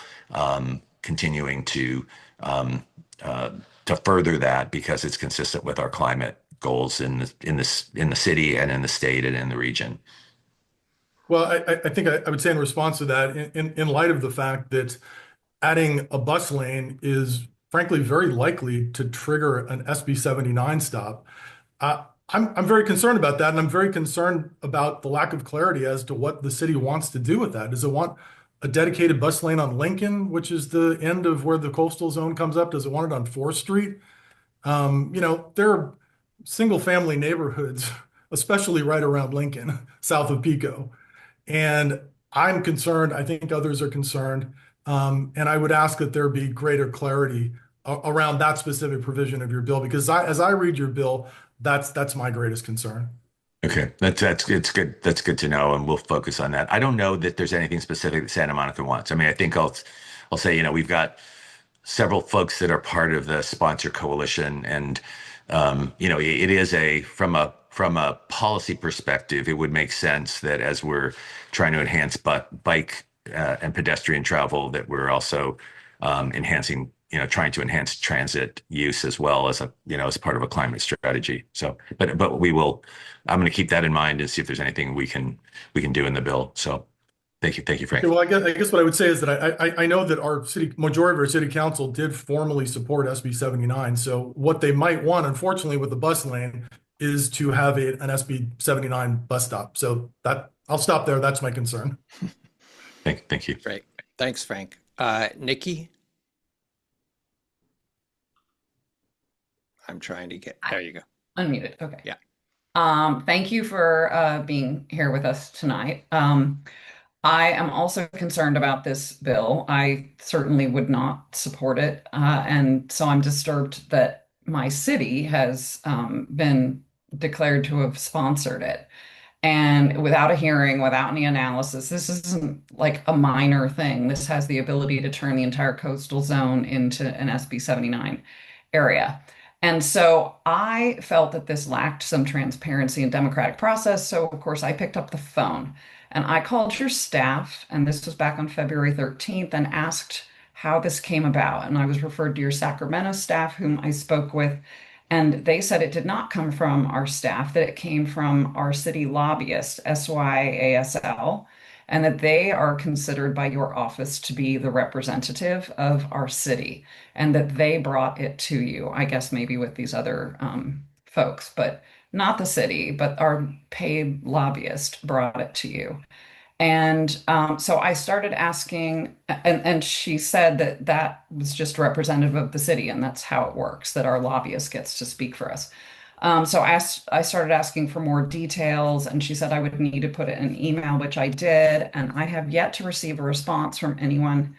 [SPEAKER 5] continuing to further that, because it's consistent with our climate goals in the city and in the state and in the region.
[SPEAKER 6] Well, I think I would say in response to that, in light of the fact that adding a bus lane is frankly very likely to trigger an SB 79 stop, I'm very concerned about that, and I'm very concerned about the lack of clarity as to what the city wants to do with that. Does it want a dedicated bus lane on Lincoln, which is the end of where the coastal zone comes up? Does it want it on 4th Street? There are single-family neighborhoods, especially right around Lincoln, south of Pico. And I'm concerned, I think others are concerned, and I would ask that there be greater clarity around that specific provision of your bill, because as I read your bill, that's my greatest concern.
[SPEAKER 5] Okay, it's good. That's good to know, and we'll focus on that. I don't know that there's anything specific that Santa Monica wants. I mean, I think I'll say, we've got several folks that are part of the sponsor coalition, and it is from a policy perspective, it would make sense that as we're trying to enhance bike and pedestrian travel, that we're also enhancing, trying to enhance transit use as well as as part of a climate strategy. So, but I'm going to keep that in mind and see if there's anything we can do in the bill. So, thank you, Frank.
[SPEAKER 6] Okay, well, I guess what I would say is that I know that our majority of our city council did formally support SB 79. So what they might want, unfortunately, with the bus lane is to have an SB 79 bus stop. So that I'll stop there. That's my concern.
[SPEAKER 5] Thank you.
[SPEAKER 1] Great. Thanks, Frank. Nikki? I'm trying to there you go.
[SPEAKER 7] Unmuted. Okay.
[SPEAKER 1] Yeah.
[SPEAKER 7] Thank you for being here with us tonight. I am also concerned about this bill. I certainly would not support it. And so I'm disturbed that my city has been declared to have sponsored it. And without a hearing, without any analysis, this isn't like a minor thing. This has the ability to turn the entire coastal zone into an SB 79 area. And so I felt that this lacked some transparency and democratic process. So of course I picked up the phone and I called your staff, and this was back on February 13th, and asked how this came about. And I was referred to your Sacramento staff, whom I spoke with. And they said it did not come from our staff, that it came from our city lobbyist, SYASL, and that they are considered by your office to be the representative of our city, and that they brought it to you, I guess maybe with these other folks, but not the city, but our paid lobbyist brought it to you. And so I started asking, and she said that that was just representative of the city, and that's how it works, that our lobbyist gets to speak for us. So I started asking for more details, and she said I would need to put it in an email, which I did, and I have yet to receive a response from anyone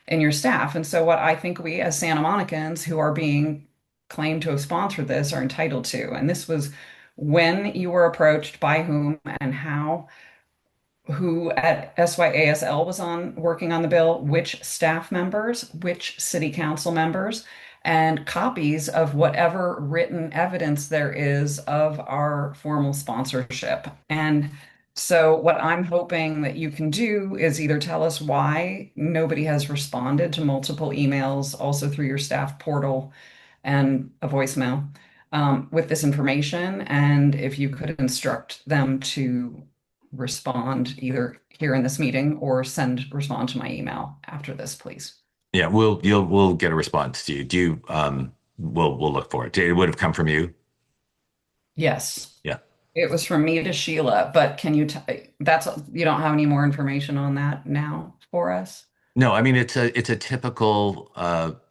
[SPEAKER 7] in your staff. And so what I think we as Santa Monicans who are being claimed to have sponsored this are entitled to, and this was when you were approached, by whom and how, who at SYASL was on working on the bill, which staff members, which city council members, and copies of whatever written evidence there is of our formal sponsorship. And so what I'm hoping that you can do is either tell us why nobody has responded to multiple emails, also through your staff portal and a voicemail, with this information, and if you could instruct them to respond either here in this meeting or respond to my email after this, please.
[SPEAKER 5] Yeah, we'll get a response to you. Do you we'll look for it. It would have come from you.
[SPEAKER 7] Yes.
[SPEAKER 5] Yeah.
[SPEAKER 7] It was from me to Sheila, but can you that's, you don't have any more information on that now for us?
[SPEAKER 5] No, I mean it's a typical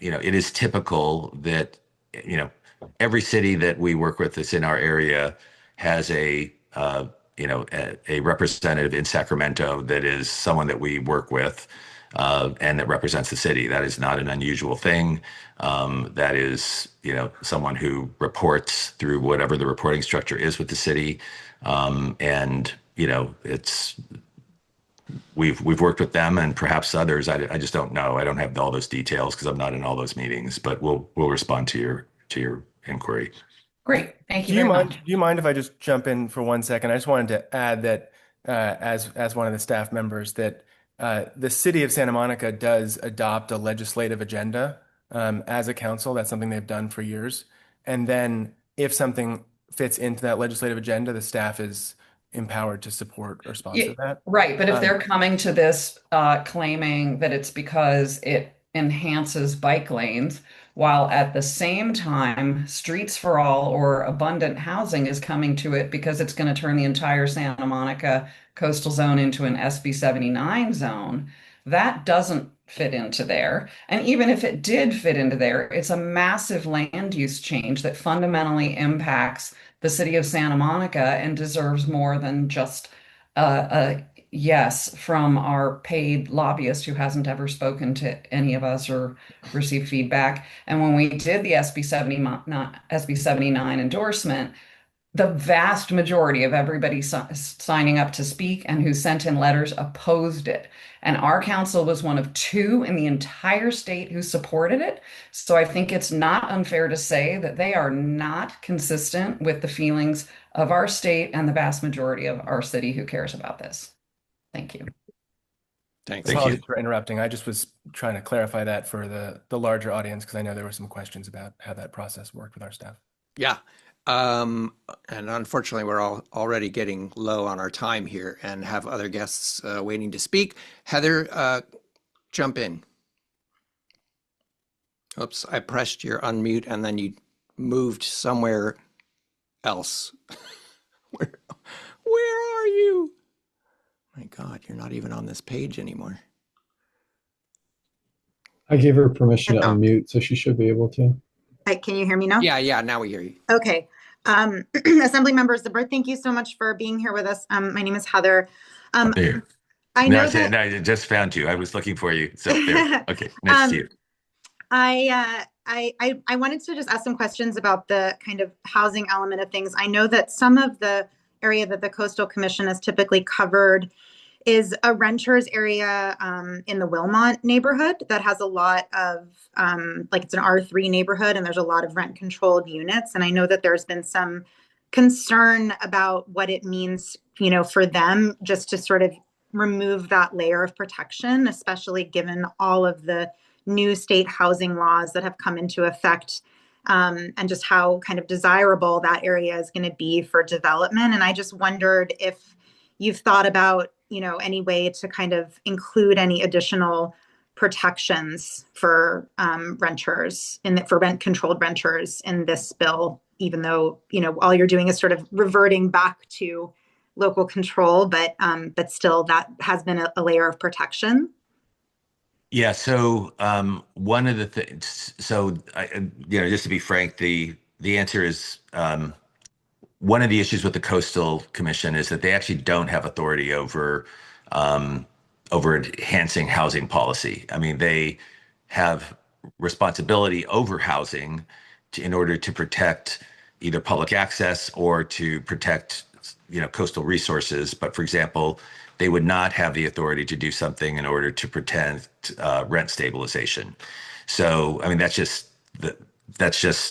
[SPEAKER 5] it is typical that every city that we work with that's in our area has a representative in Sacramento that is someone that we work with and that represents the city. That is not an unusual thing. That is, someone who reports through whatever the reporting structure is with the city. It's we've worked with them and perhaps others. I just don't know. I don't have all those details because I'm not in all those meetings. But we'll respond to your inquiry.
[SPEAKER 7] Great, thank you
[SPEAKER 2] Do you
[SPEAKER 7] very
[SPEAKER 2] mind?
[SPEAKER 7] much.
[SPEAKER 2] Do you mind if I just jump in for 1 second? I just wanted to add that as one of the staff members, that the city of Santa Monica does adopt a legislative agenda as a council. That's something they've done for years. And then if something fits into that legislative agenda, the staff is empowered to support or sponsor that.
[SPEAKER 7] Right, but if they're coming to this claiming that it's because it enhances bike lanes, while at the same time, Streets for All or Abundant Housing is coming to it because it's going to turn the entire Santa Monica coastal zone into an SB 79 zone, that doesn't fit into there. And even if it did fit into there, it's a massive land use change that fundamentally impacts the city of Santa Monica and deserves more than just a yes from our paid lobbyist who hasn't ever spoken to any of us or received feedback. And when we did the SB 79 endorsement, the vast majority of everybody signing up to speak and who sent in letters opposed it. And our council was one of 2 in the entire state who supported it. So I think it's not unfair to say that they are not consistent with the feelings of our state and the vast majority of our city who cares about this. Thank you.
[SPEAKER 1] Thanks.
[SPEAKER 5] Thank you.
[SPEAKER 2] Apologies for interrupting. I just was trying to clarify that for the larger audience because I know there were some questions about how that process worked with our staff.
[SPEAKER 1] Yeah. And unfortunately, we're already getting low on our time here and have other guests waiting to speak. Heather, jump in. Oops, I pressed your unmute and then you moved somewhere else. Where are you? My God, you're not even on this page anymore.
[SPEAKER 3] I gave her permission to unmute, so she should be able to.
[SPEAKER 8] Hi, can you hear me now?
[SPEAKER 1] Yeah, now we hear you.
[SPEAKER 8] Okay. Assemblymember Zbur, thank you so much for being here with us. My name is Heather.
[SPEAKER 5] There.
[SPEAKER 8] I know that
[SPEAKER 5] I just found you. I was looking for you. So there. Okay, nice to see you.
[SPEAKER 8] I wanted to just ask some questions about the kind of housing element of things. I know that some of the area that the Coastal Commission has typically covered is a renters area in the Wilmot neighborhood that has a lot of, it's an R3 neighborhood and there's a lot of rent controlled units. And I know that there's been some concern about what it means, for them just to sort of remove that layer of protection, especially given all of the new state housing laws that have come into effect and just how kind of desirable that area is going to be for development. And I just wondered if you've thought about, any way to kind of include any additional protections for renters for rent-controlled renters in this bill, even though, all you're doing is sort of reverting back to local control, but still that has been a layer of protection.
[SPEAKER 5] Yeah. So one of the things, just to be frank, the answer is one of the issues with the Coastal Commission is that they actually don't have authority over enhancing housing policy. I mean, they have responsibility over housing in order to protect either public access or to protect, coastal resources. But for example, they would not have the authority to do something in order to protect rent stabilization. So, I mean, that's just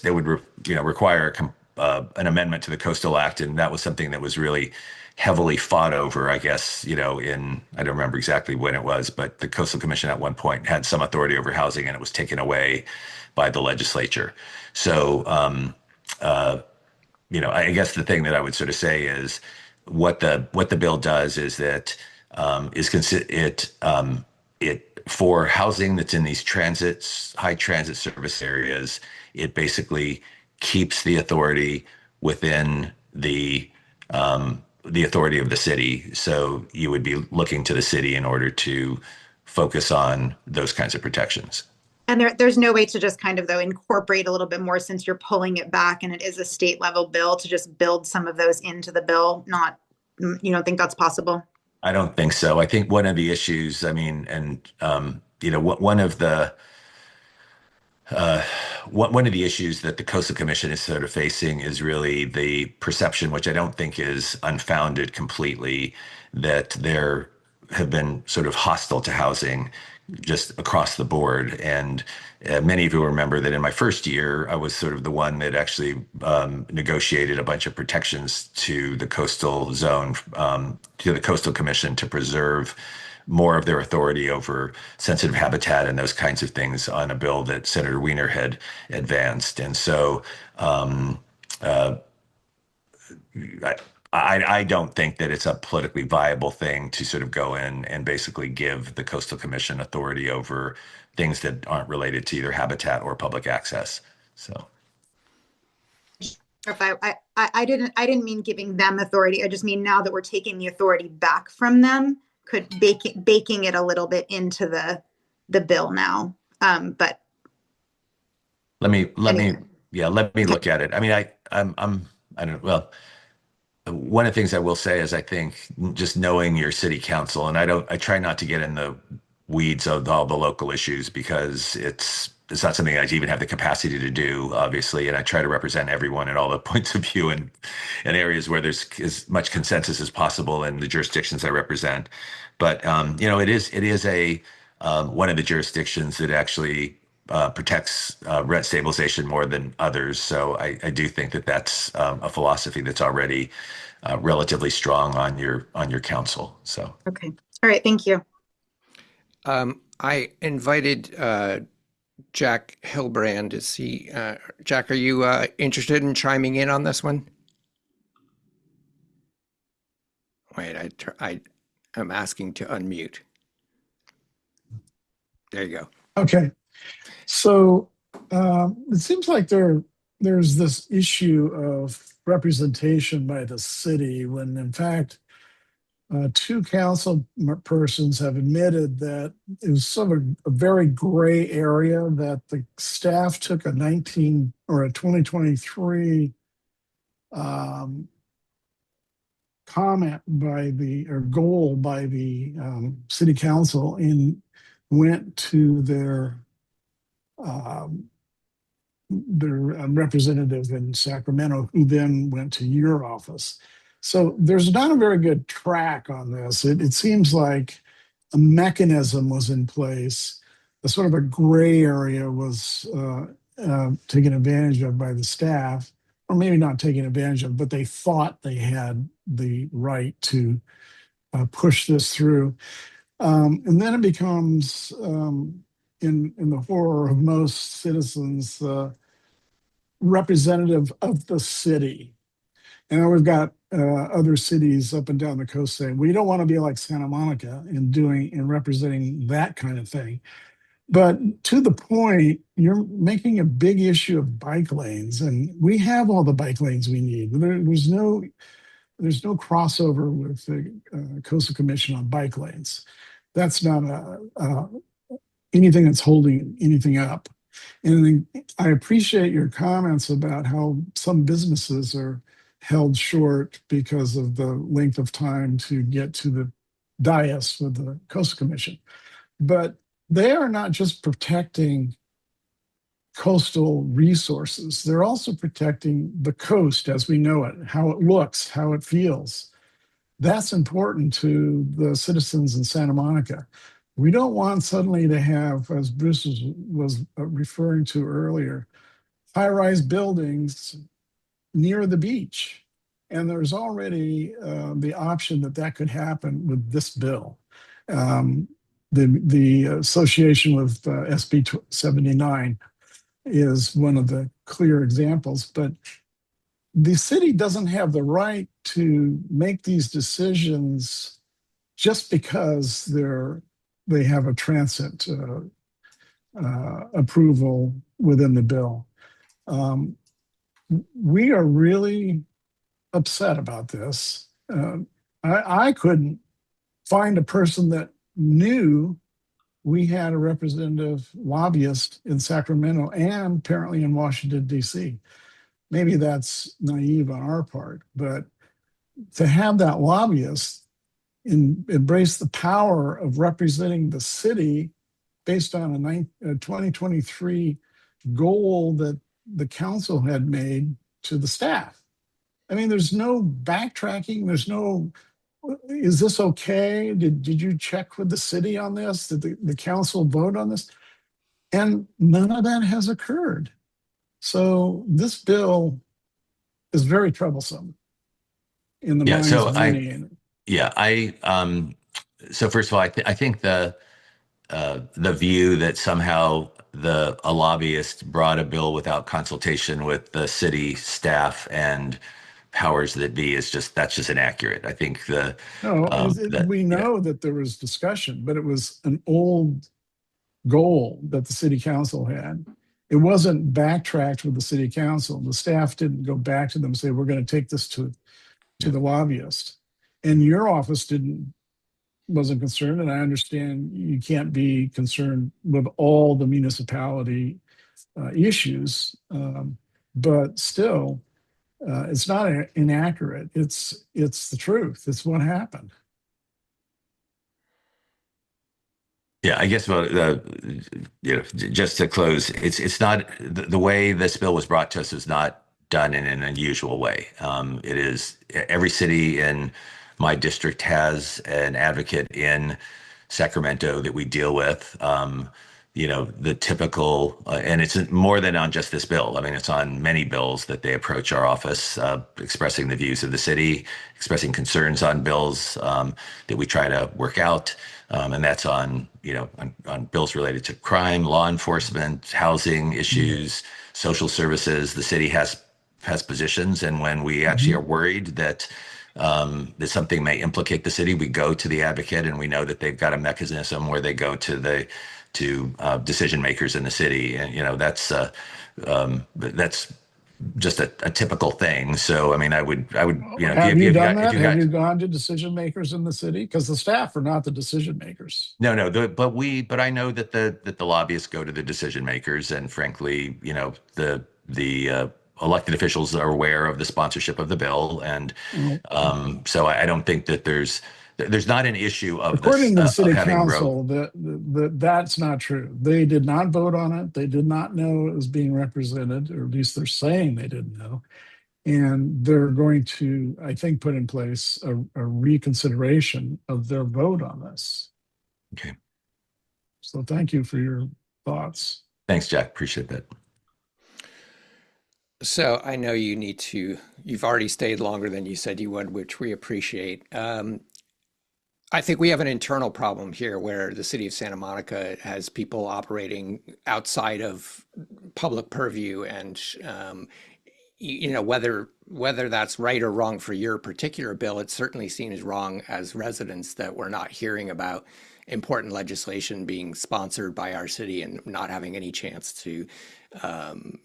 [SPEAKER 5] they would require an amendment to the Coastal Act, and that was something that was really heavily fought over, I guess, I don't remember exactly when it was, but the Coastal Commission at one point had some authority over housing, and it was taken away by the legislature. So, I guess the thing that I would sort of say is what the bill does is that it for housing that's in these high transit service areas, it basically keeps the authority within the authority of the city. So you would be looking to the city in order to focus on those kinds of protections.
[SPEAKER 8] And there's no way to just kind of, though, incorporate a little bit more, since you're pulling it back and it is a state level bill, to just build some of those into the bill. You don't think that's possible?
[SPEAKER 5] I don't think so. I think one of the issues, I mean, and one of the issues that the Coastal Commission is sort of facing is really the perception, which I don't think is unfounded completely, that there have been sort of hostile to housing just across the board. And many of you remember that in my first year, I was sort of the one that actually negotiated a bunch of protections to the coastal zone, to the Coastal Commission, to preserve more of their authority over sensitive habitat and those kinds of things on a bill that Senator Wiener had advanced. And so I don't think that it's a politically viable thing to sort of go in and basically give the Coastal Commission authority over things that aren't related to either habitat or public access. So.
[SPEAKER 8] If I didn't mean giving them authority. I just mean now that we're taking the authority back from them, baking it a little bit into the bill now. But
[SPEAKER 5] let me look at it. I mean, I don't. Well, one of the things I will say is I think just knowing your city council, and I try not to get in the weeds of all the local issues, because it's not something I even have the capacity to do, obviously. And I try to represent everyone and all the points of view in areas where there's as much consensus as possible in the jurisdictions I represent. But it is one of the jurisdictions that actually protects rent stabilization more than others. So I do think that that's a philosophy that's already relatively strong on your council. So
[SPEAKER 8] okay, all right, thank you.
[SPEAKER 1] I invited Jack Hilbrand to see. Jack, are you interested in chiming in on this one? Wait, I'm asking to unmute. There you go.
[SPEAKER 9] Okay. So it seems like there's this issue of representation by the city, when in fact two council persons have admitted that it was sort of a very gray area, that the staff took a 2023 comment goal by the city council, and went to their representative in Sacramento, who then went to your office. So there's not a very good track on this. It seems like a mechanism was in place. A sort of a gray area was taken advantage of by the staff, or maybe not taken advantage of, but they thought they had the right to push this through. And then it becomes, in the horror of most citizens, representative of the city. And we've got other cities up and down the coast saying, we don't want to be like Santa Monica in doing and representing that kind of thing. But to the point, you're making a big issue of bike lanes, and we have all the bike lanes we need. There's no crossover with the Coastal Commission on bike lanes. That's not anything that's holding anything up. And I appreciate your comments about how some businesses are held short because of the length of time to get to the dais with the Coastal Commission. But they are not just protecting coastal resources, they're also protecting the coast as we know it, how it looks, how it feels. That's important to the citizens in Santa Monica. We don't want suddenly to have, as Bruce was referring to earlier, high-rise buildings near the beach. And there's already the option that could happen with this bill. The association with SB 79 is one of the clear examples, but the city doesn't have the right to make these decisions just because they have a transit approval within the bill. We are really upset about this. I couldn't find a person that knew we had a representative lobbyist in Sacramento and apparently in Washington, D.C. Maybe that's naive on our part, but to have that lobbyist embrace the power of representing the city based on a 2023 goal that the council had made to the staff. I mean, there's no backtracking. There's no, is this okay? Did you check with the city on this? Did the council vote on this? And none of that has occurred. So this bill is very troublesome in the minds of many.
[SPEAKER 5] So first of all, I think the view that somehow a lobbyist brought a bill without consultation with the city staff and powers that be that's just inaccurate. I think
[SPEAKER 9] we know that there was discussion, but it was an old goal that the city council had. It wasn't backtracked with the city council. The staff didn't go back to them and say, we're going to take this to the lobbyist. And your office wasn't concerned, and I understand you can't be concerned with all the municipality issues, but still, it's not inaccurate. It's the truth. It's what happened.
[SPEAKER 5] Yeah, I guess just to close, it's not the way this bill was brought to us is not done in an unusual way. It is every city in my district has an advocate in Sacramento that we deal with. The typical, and it's more than on just this bill. I mean, it's on many bills that they approach our office, expressing the views of the city, expressing concerns on bills that we try to work out. And that's on bills related to crime, law enforcement, housing issues, social services. The city has positions, and when we actually are worried that something may implicate the city, we go to the advocate, and we know that they've got a mechanism where they go to decision makers in the city, and that's just a typical thing. So I mean, I would
[SPEAKER 9] have you done that? Have you gone to decision makers in the city? Because the staff are not the decision makers.
[SPEAKER 5] No, but I know that the lobbyists go to the decision makers, and frankly, the elected officials are aware of the sponsorship of the bill, and so I don't think that there's not an issue of
[SPEAKER 9] according to the city council that's not true. They did not vote on it. They did not know it was being represented, or at least they're saying they didn't know. And they're going to, I think, put in place a reconsideration of their vote on this.
[SPEAKER 5] Okay.
[SPEAKER 9] So thank you for your thoughts.
[SPEAKER 5] Thanks, Jack. Appreciate that.
[SPEAKER 1] So I know you've already stayed longer than you said you would, which we appreciate. I think we have an internal problem here where the city of Santa Monica has people operating outside of public purview, and whether that's right or wrong for your particular bill, it certainly seems wrong as residents that we're not hearing about important legislation being sponsored by our city and not having any chance to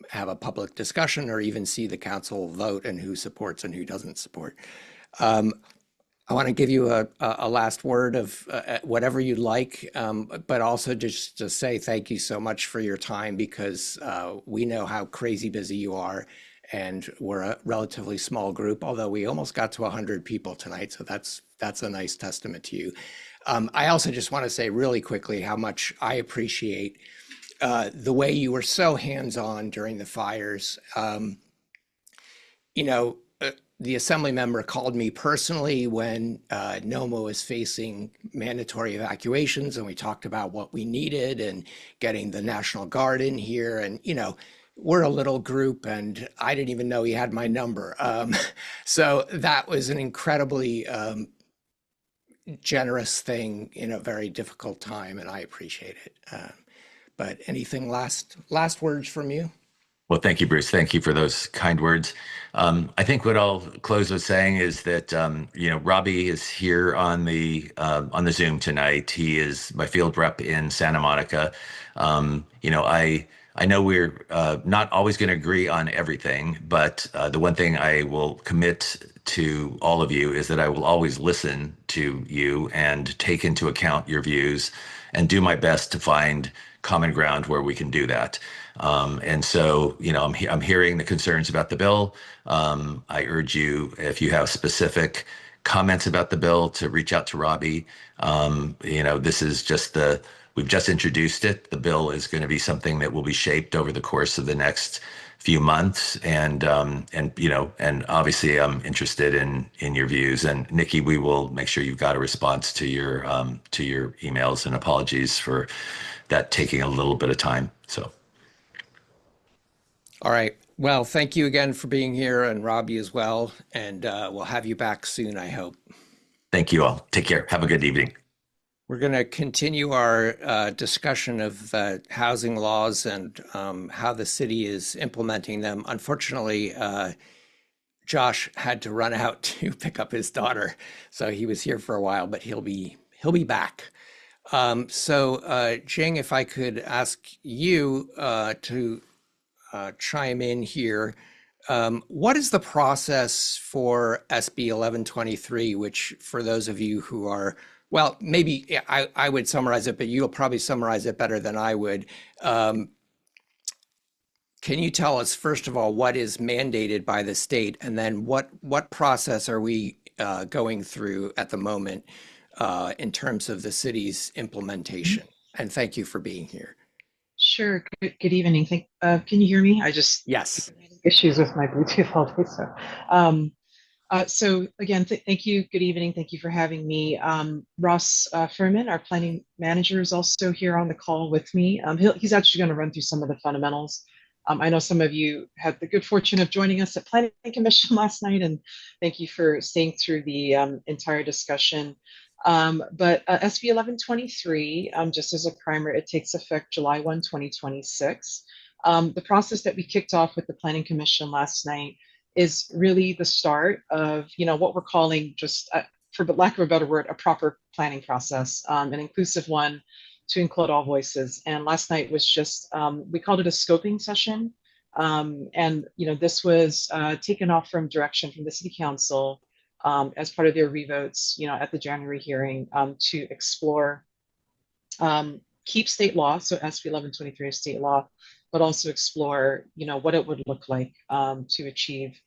[SPEAKER 1] have a public discussion or even see the council vote and who supports and who doesn't support. I want to give you a last word of whatever you'd like, but also just to say thank you so much for your time, because we know how crazy busy you are, and we're a relatively small group, although we almost got to 100 people tonight, so that's a nice testament to you. I also just want to say really quickly how much I appreciate the way you were so hands-on during the fires. The assembly member called me personally when NOMA was facing mandatory evacuations, and we talked about what we needed and getting the National Guard in here. And, we're a little group, and I didn't even know he had my number. So that was an incredibly generous thing in a very difficult time, and I appreciate it. But anything last words from you?
[SPEAKER 5] Well, thank you, Bruce. Thank you for those kind words. I think what I'll close with saying is that Robbie is here on the Zoom tonight. He is my field rep in Santa Monica. I know we're not always going to agree on everything, but the one thing I will commit to all of you is that I will always listen to you and take into account your views and do my best to find common ground where we can do that. And so, I'm hearing the concerns about the bill. I urge you, if you have specific comments about the bill, to reach out to Robbie. This is we've just introduced it. The bill is going to be something that will be shaped over the course of the next few months. And obviously I'm interested in your views. And Nikki, we will make sure you've got a response to your emails, and apologies for that taking a little bit of time. So.
[SPEAKER 1] All right. Well, thank you again for being here, and Robbie as well. And we'll have you back soon, I hope.
[SPEAKER 5] Thank you all. Take care. Have a good evening.
[SPEAKER 1] We're going to continue our discussion of housing laws and how the city is implementing them. Unfortunately, Josh had to run out to pick up his daughter, so he was here for a while, but he'll be back. So Jing, if I could ask you to chime in here. What is the process for SB 1123, which for those of you who are, well, maybe I would summarize it, but you'll probably summarize it better than I would. Can you tell us, first of all, what is mandated by the state, and then what process are we going through at the moment in terms of the city's implementation? And thank you for being here.
[SPEAKER 4] Sure. Good evening. Can you hear me?
[SPEAKER 1] Yes.
[SPEAKER 4] Issues with my Bluetooth all day. So again, thank you. Good evening. Thank you for having me. Ross Fehrman, our planning manager, is also here on the call with me. He's actually going to run through some of the fundamentals. I know some of you had the good fortune of joining us at Planning Commission last night, and thank you for staying through the entire discussion. But SB 1123, just as a primer, it takes effect July 1, 2026. The process that we kicked off with the Planning Commission last night is really the start of, what we're calling, just for lack of a better word, a proper planning process, an inclusive one to include all voices. And last night was just, we called it a scoping session. This was taken off from direction from the City Council as part of their revotes, at the January hearing, to explore, keep state law, so SB 1123 is state law, but also explore, what it would look like to achieve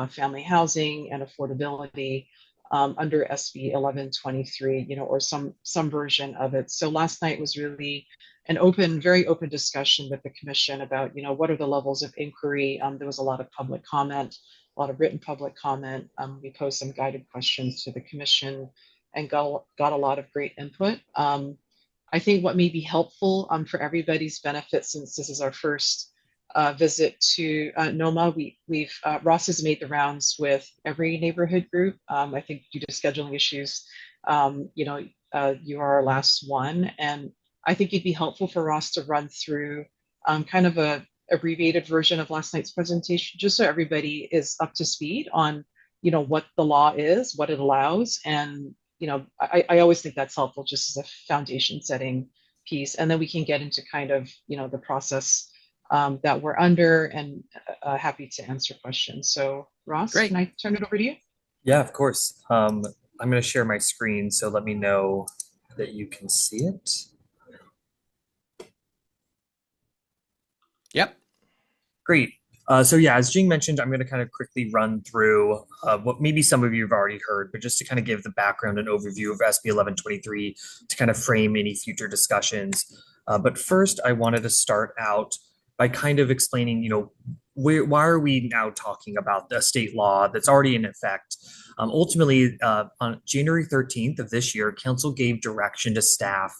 [SPEAKER 4] family housing and affordability under SB 1123, or some version of it. So last night was really an very open discussion with the commission about, what are the levels of inquiry. There was a lot of public comment, a lot of written public comment. We posed some guided questions to the commission and got a lot of great input. I think what may be helpful for everybody's benefit, since this is our first visit to NOMA, Ross has made the rounds with every neighborhood group. I think due to scheduling issues, You are our last one. And I think it'd be helpful for Ross to run through kind of a abbreviated version of last night's presentation, just so everybody is up to speed on, what the law is, what it allows. And, I always think that's helpful just as a foundation setting piece. And then we can get into kind of, the process that we're under, and happy to answer questions. So Ross,
[SPEAKER 1] Great.
[SPEAKER 4] can I turn it over to you?
[SPEAKER 10] Yeah, of course. I'm going to share my screen, so let me know that you can see it.
[SPEAKER 1] Yep.
[SPEAKER 10] Great. So yeah, as Jing mentioned, I'm going to kind of quickly run through what maybe some of you have already heard, but just to kind of give the background and overview of SB 1123 to kind of frame any future discussions. But first, I wanted to start out by kind of explaining, why are we now talking about the state law that's already in effect? Ultimately, on January 13th of this year, Council gave direction to staff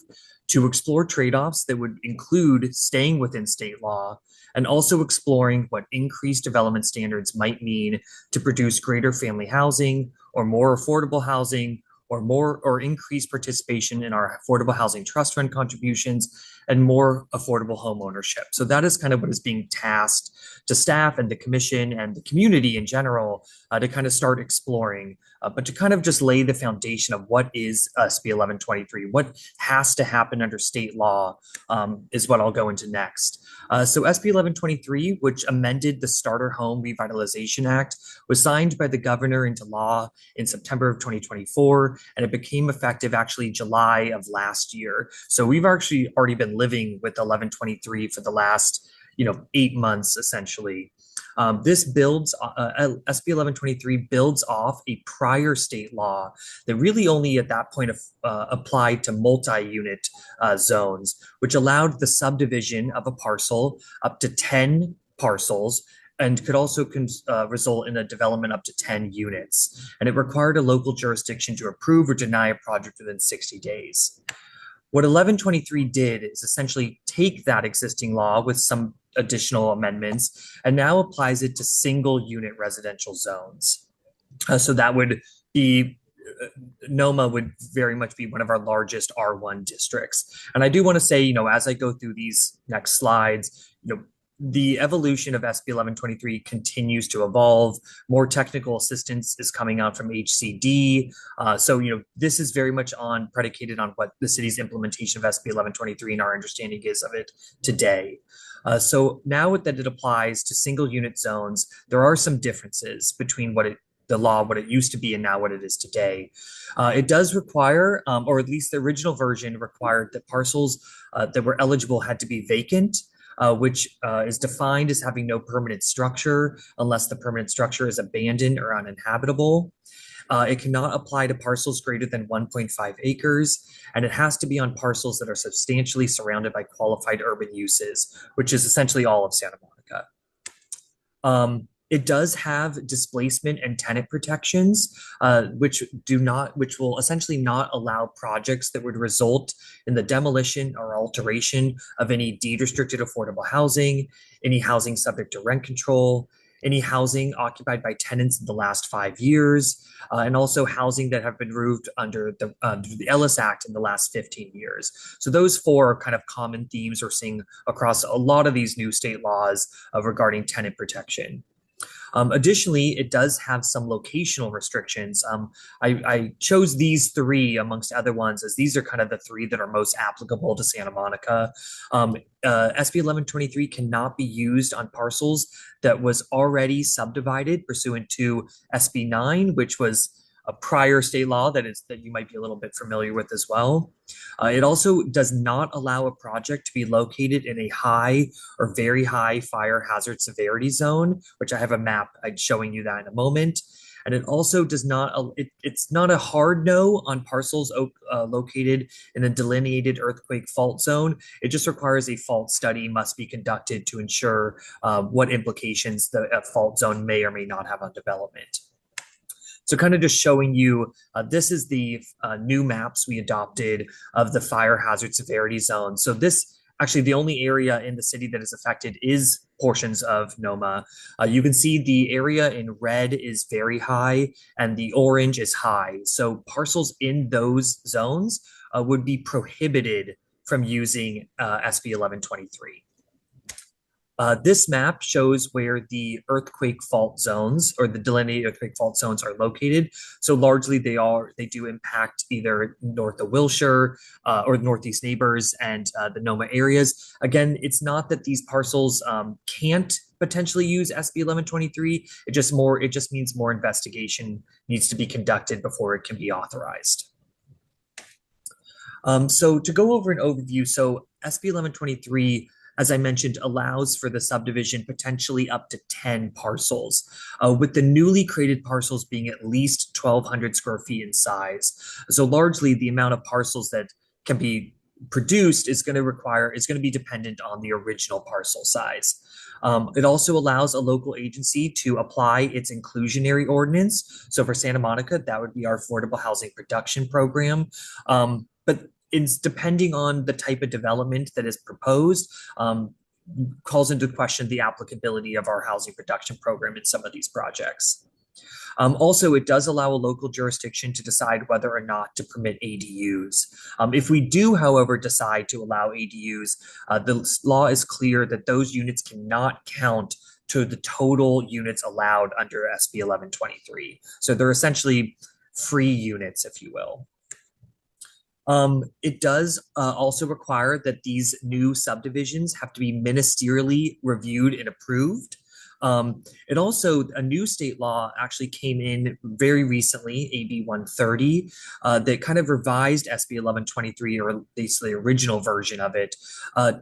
[SPEAKER 10] to explore trade-offs that would include staying within state law and also exploring what increased development standards might mean to produce greater family housing or more affordable housing or increased participation in our affordable housing trust fund contributions and more affordable home ownership. So that is kind of what is being tasked to staff and the commission and the community in general to kind of start exploring, but to kind of just lay the foundation of what is SB 1123, what has to happen under state law is what I'll go into next. So SB 1123, which amended the Starter Home Revitalization Act, was signed by the governor into law in September of 2024, and it became effective actually July of last year. So we've actually already been living with 1123 for the last 8 months essentially. This builds, SB 1123 builds off a prior state law that really only at that point applied to multi-unit zones, which allowed the subdivision of a parcel up to 10 parcels and could also result in a development up to 10 units. And it required a local jurisdiction to approve or deny a project within 60 days. What 1123 did is essentially take that existing law with some additional amendments and now applies it to single unit residential zones. So that would be, NOMA would very much be one of our largest R1 districts. And I do want to say, as I go through these next slides, the evolution of SB 1123 continues to evolve. More technical assistance is coming out from HCD. So, this is very much predicated on what the city's implementation of SB 1123 and our understanding is of it today. So now that it applies to single unit zones, there are some differences between what it used to be and now what it is today. It does require, or at least the original version required, that parcels that were eligible had to be vacant, which is defined as having no permanent structure unless the permanent structure is abandoned or uninhabitable. It cannot apply to parcels greater than 1.5 acres, and it has to be on parcels that are substantially surrounded by qualified urban uses, which is essentially all of Santa Monica. It does have displacement and tenant protections, which will essentially not allow projects that would result in the demolition or alteration of any deed-restricted affordable housing, any housing subject to rent control, any housing occupied by tenants in the last 5 years, and also housing that have been moved under the Ellis Act in the last 15 years. So those 4 kind of common themes we're seeing across a lot of these new state laws regarding tenant protection. Additionally, it does have some locational restrictions. I chose these 3 amongst other ones as these are kind of the 3 that are most applicable to Santa Monica. SB 1123 cannot be used on parcels that was already subdivided pursuant to SB 9, which was a prior state law that you might be a little bit familiar with as well. It also does not allow a project to be located in a high or very high fire hazard severity zone, which I have a map showing you that in a moment. And it also does not, it's not a hard no on parcels located in a delineated earthquake fault zone. It just requires a fault study must be conducted to ensure what implications the fault zone may or may not have on development. So kind of just showing you, this is the new maps we adopted of the fire hazard severity zone. So this Actually, the only area in the city that is affected is portions of NOMA. You can see the area in red is very high and the orange is high. So parcels in those zones would be prohibited from using SB 1123. This map shows where the earthquake fault zones or the delineated earthquake fault zones are located. So largely they do impact either north of Wilshire or northeast neighbors and the NOMA areas. Again, it's not that these parcels can't potentially use SB 1123. It just means more investigation needs to be conducted before it can be authorized. So to go over an overview, so SB 1123, as I mentioned, allows for the subdivision potentially up to 10 parcels, with the newly created parcels being at least 1,200 square feet in size. So largely the amount of parcels that can be produced is going to be dependent on the original parcel size. It also allows a local agency to apply its inclusionary ordinance. So for Santa Monica, that would be our Affordable Housing Production Program. But it's depending on the type of development that is proposed, calls into question the applicability of our housing production program in some of these projects. Also, it does allow a local jurisdiction to decide whether or not to permit ADUs. If we do, however, decide to allow ADUs, the law is clear that those units cannot count to the total units allowed under SB 1123. So they're essentially free units, if you will. It does also require that these new subdivisions have to be ministerially reviewed and approved. It also, a new state law actually came in very recently, AB 130, that kind of revised SB 1123, or basically the original version of it,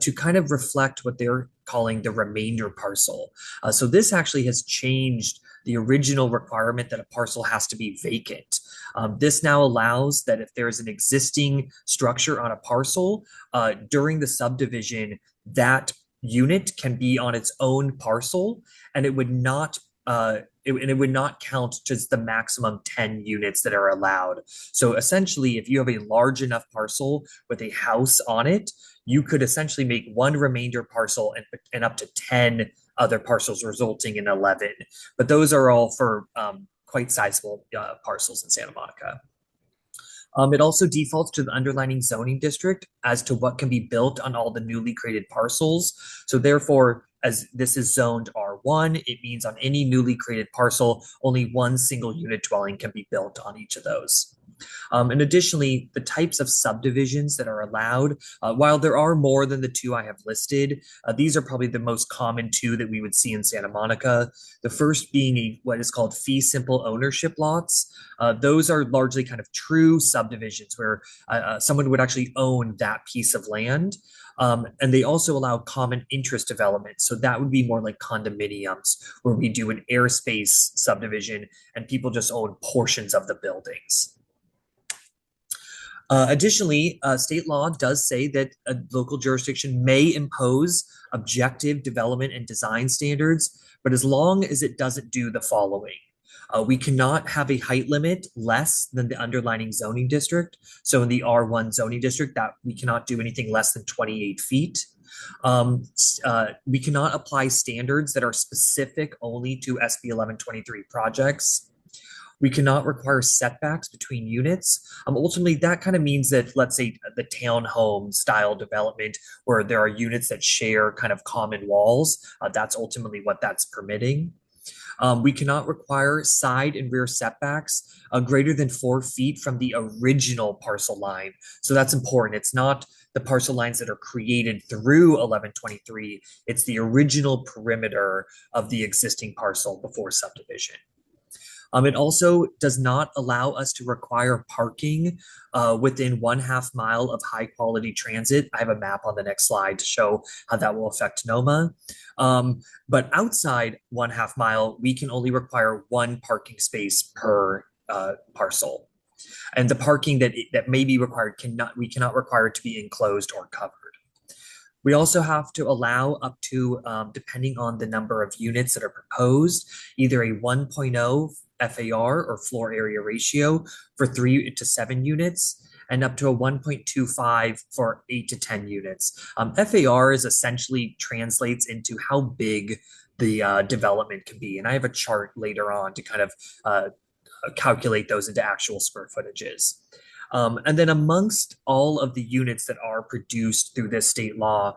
[SPEAKER 10] to kind of reflect what they're calling the remainder parcel. So this actually has changed the original requirement that a parcel has to be vacant. This now allows that if there is an existing structure on a parcel, during the subdivision, that unit can be on its own parcel, and it would not it would not count to the maximum 10 units that are allowed. So essentially, if you have a large enough parcel with a house on it, you could essentially make one remainder parcel and up to 10 other parcels, resulting in 11. But those are all for quite sizable parcels in Santa Monica. It also defaults to the underlining zoning district as to what can be built on all the newly created parcels. So therefore, as this is zoned R1, it means on any newly created parcel, only one single unit dwelling can be built on each of those. And additionally, the types of subdivisions that are allowed, while there are more than the two I have listed, these are probably the most common two that we would see in Santa Monica. The first being what is called fee simple ownership lots. Those are largely kind of true subdivisions where someone would actually own that piece of land. And they also allow common interest development. So that would be more like condominiums, where we do an airspace subdivision and people just own portions of the buildings. Additionally, state law does say that a local jurisdiction may impose objective development and design standards, but as long as it doesn't do the following. We cannot have a height limit less than the underlining zoning district. So in the R1 zoning district, that we cannot do anything less than 28 feet. We cannot apply standards that are specific only to SB 1123 projects. We cannot require setbacks between units. Ultimately, that kind of means that, let's say, the townhome style development where there are units that share kind of common walls, that's ultimately what that's permitting. We cannot require side and rear setbacks greater than 4 feet from the original parcel line. So that's important. It's not the parcel lines that are created through 1123. It's the original perimeter of the existing parcel before subdivision. It also does not allow us to require parking within 1/2 mile of high quality transit. I have a map on the next slide to show how that will affect NOMA. But outside 1/2 mile, we can only require one parking space per parcel. And the parking that may be required we cannot require it to be enclosed or covered. We also have to allow up to, depending on the number of units that are proposed, either a 1.0 FAR or floor area ratio for 3 to 7 units, and up to a 1.25 for 8 to 10 units. FAR is essentially translates into how big the development can be. And I have a chart later on to kind of calculate those into actual square footages. And then amongst all of the units that are produced through this state law,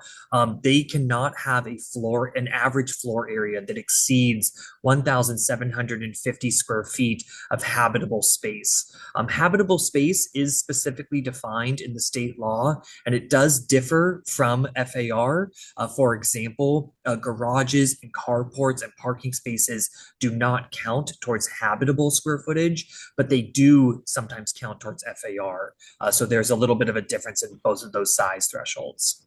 [SPEAKER 10] they cannot have an average floor area that exceeds 1,750 square feet of habitable space. Habitable space is specifically defined in the state law, and it does differ from FAR. For example, garages and carports and parking spaces do not count towards habitable square footage, but they do sometimes count towards FAR. So there's a little bit of a difference in both of those size thresholds.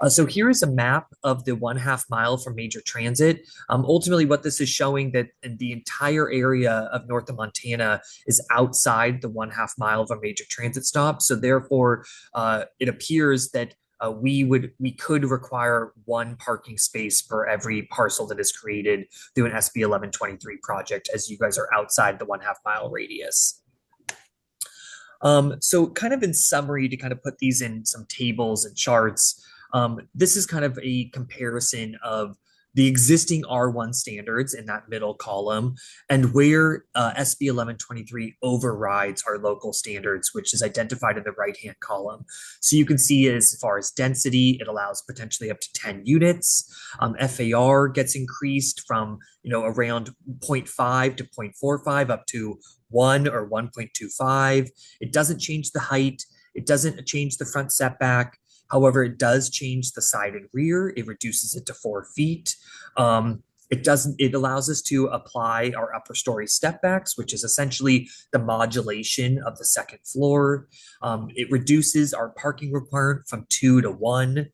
[SPEAKER 10] So here is a map of the 1/2 mile for major transit. Ultimately, what this is showing that the entire area of north of Montana is outside the 1/2 mile of a major transit stop. So therefore, it appears that we could require 1 parking space for every parcel that is created through an SB 1123 project, as you guys are outside the 1/2 mile radius. So kind of in summary, to kind of put these in some tables and charts, this is kind of a comparison of the existing R1 standards in that middle column and where SB 1123 overrides our local standards, which is identified in the right-hand column. So you can see as far as density, it allows potentially up to 10 units. FAR gets increased from around 0.5 to 0.45 up to 1 or 1.25. It doesn't change the height. It doesn't change the front setback. However, it does change the side and rear. It reduces it to 4 feet. It allows us to apply our upper story step backs, which is essentially the modulation of the second floor. It reduces our parking requirement from 2 to 1.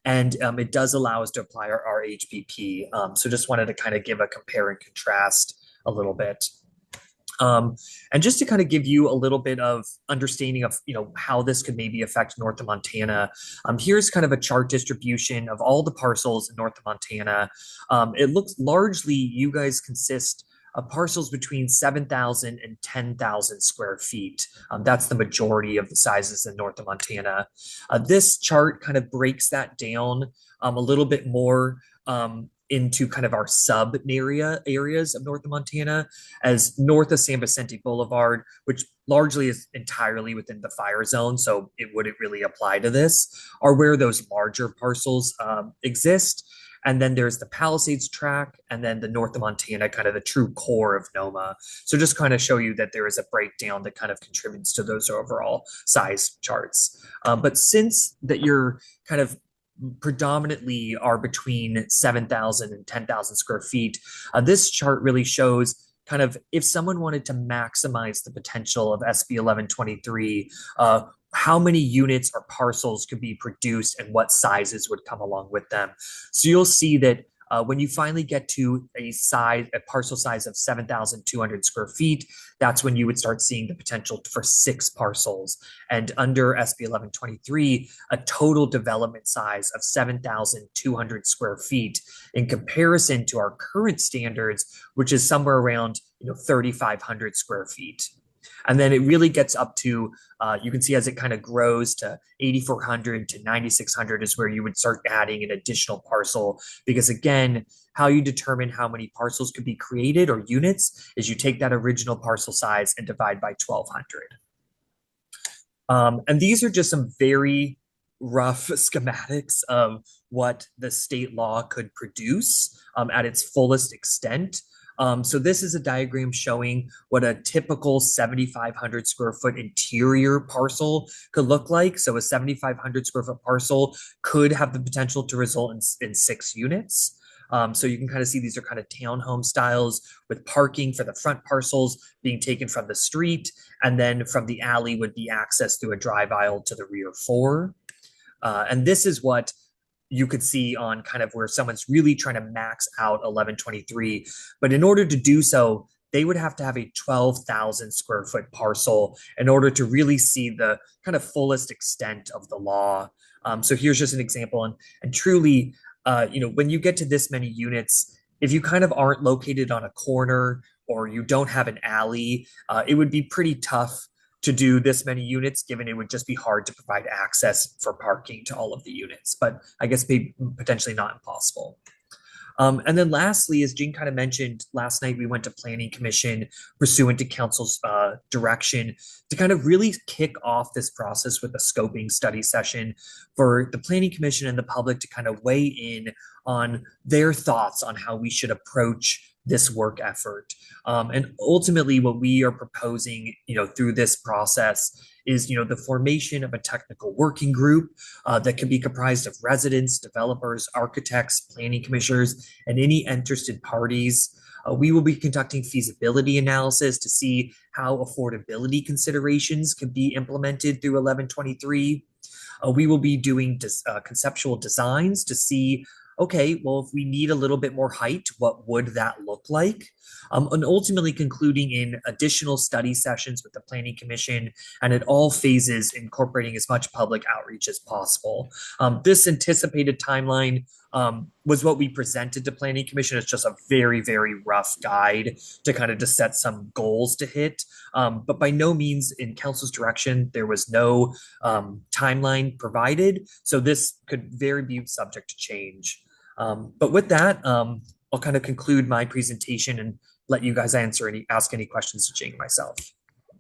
[SPEAKER 10] And it does allow us to apply our HPP. So just wanted to kind of give a compare and contrast a little bit. And just to kind of give you a little bit of understanding of how this could maybe affect north of Montana, here's kind of a chart distribution of all the parcels in north of Montana. It looks largely you guys consist of parcels between 7,000 and 10,000 square feet. That's the majority of the sizes in north of Montana. This chart kind of breaks that down a little bit more into kind of our sub areas of north of Montana, as north of San Vicente Boulevard, which largely is entirely within the fire zone, so it wouldn't really apply to this, are where those larger parcels exist. And then there's the Palisades tract, and then the north of Montana, kind of the true core of NOMA. So just kind of show you that there is a breakdown that kind of contributes to those overall size charts. But since that you're kind of predominantly are between 7,000 and 10,000 square feet, this chart really shows kind of if someone wanted to maximize the potential of SB 1123, how many units or parcels could be produced and what sizes would come along with them. So you'll see that when you finally get to a parcel size of 7,200 square feet, that's when you would start seeing the potential for 6 parcels. And under SB 1123, a total development size of 7,200 square feet in comparison to our current standards, which is somewhere around 3,500 square feet. And then it really gets up to, you can see as it kind of grows to 8,400 to 9,600 is where you would start adding an additional parcel. Because again, how you determine how many parcels could be created or units is you take that original parcel size and divide by 1,200. And these are just some very rough schematics of what the state law could produce at its fullest extent. So this is a diagram showing what a typical 7,500 square foot interior parcel could look like. So a 7,500 square foot parcel could have the potential to result in 6 units. So you can kind of see these are kind of townhome styles with parking for the front parcels being taken from the street, and then from the alley would be access through a drive aisle to the rear 4. And this is what you could see on kind of where someone's really trying to max out 1123. But in order to do so, they would have to have a 12,000 square foot parcel in order to really see the kind of fullest extent of the law. So here's just an example. And truly, when you get to this many units, if you kind of aren't located on a corner or you don't have an alley, it would be pretty tough to do this many units, given it would just be hard to provide access for parking to all of the units, but I guess maybe potentially not impossible. And then lastly, as Jing kind of mentioned, last night we went to Planning Commission pursuant to Council's direction to kind of really kick off this process with a scoping study session for the Planning Commission and the public to kind of weigh in on their thoughts on how we should approach this work effort. And ultimately, what we are proposing, through this process is, the formation of a technical working group that can be comprised of residents, developers, architects, planning commissioners, and any interested parties. We will be conducting feasibility analysis to see how affordability considerations can be implemented through 1123. We will be doing conceptual designs to see, okay, well, if we need a little bit more height, what would that look like? And ultimately concluding in additional study sessions with the Planning Commission and at all phases incorporating as much public outreach as possible. This anticipated timeline was what we presented to Planning Commission. It's just a very, very rough guide to kind of just set some goals to hit. But by no means in Council's direction, there was no timeline provided. So this could very be subject to change. But with that, I'll kind of conclude my presentation and let you guys ask any questions to Jing and myself.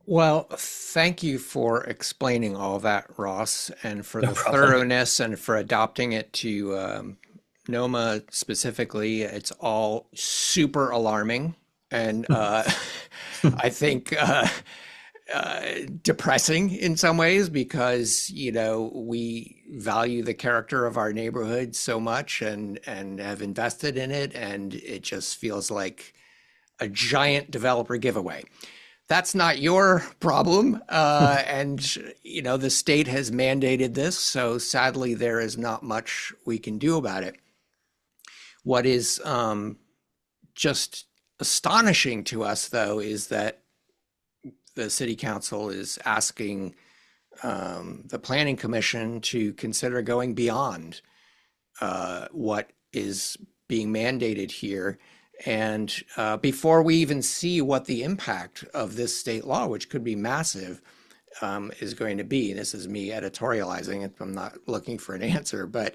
[SPEAKER 1] Well, thank you for explaining all that, Ross, and for
[SPEAKER 10] No
[SPEAKER 1] the
[SPEAKER 10] problem.
[SPEAKER 1] thoroughness and for adopting it to NOMA specifically. It's all super alarming and I think depressing in some ways because, we value the character of our neighborhood so much and have invested in it, and it just feels like a giant developer giveaway. That's not your problem. And, the state has mandated this. So sadly, there is not much we can do about it. What is just astonishing to us, though, is that the city council is asking the planning commission to consider going beyond what is being mandated here. And before we even see what the impact of this state law, which could be massive, is going to be. And this is me editorializing it. I'm not looking for an answer, but